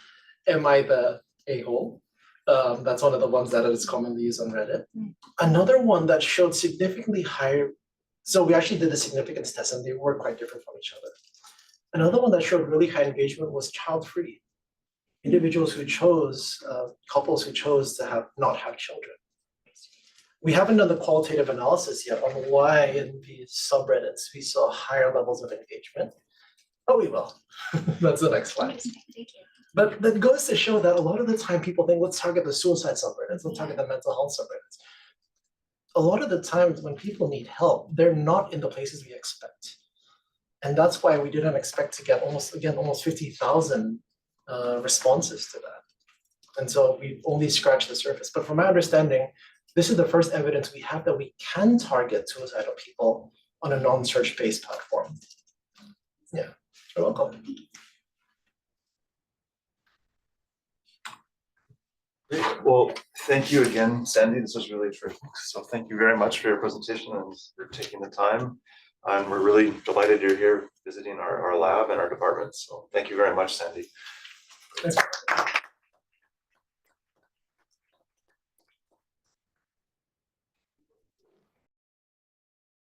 am I the a-hole? That's one of the ones that is commonly used on Reddit. Another one that showed significantly higher, so we actually did a significance test and they were quite different from each other. Another one that showed really high engagement was child-free. Individuals who chose, couples who chose to not have children. We haven't done the qualitative analysis yet on why in these subreddits we saw higher levels of engagement, but we will. That's the next slide. Interesting, thank you. But that goes to show that a lot of the time people think, let's target the suicide subreddits, let's target the mental health subreddits. A lot of the times when people need help, they're not in the places we expect. And that's why we didn't expect to get almost 50,000 responses to that. And so we only scratched the surface. But from my understanding, this is the first evidence we have that we can target suicidal people on a non-search based platform. Yeah, you're welcome. Great. Well, thank you again, Sandy. This was really terrific. So thank you very much for your presentation and for taking the time. And we're really delighted you're here visiting our lab and our department. So thank you very much, Sandy. Thanks.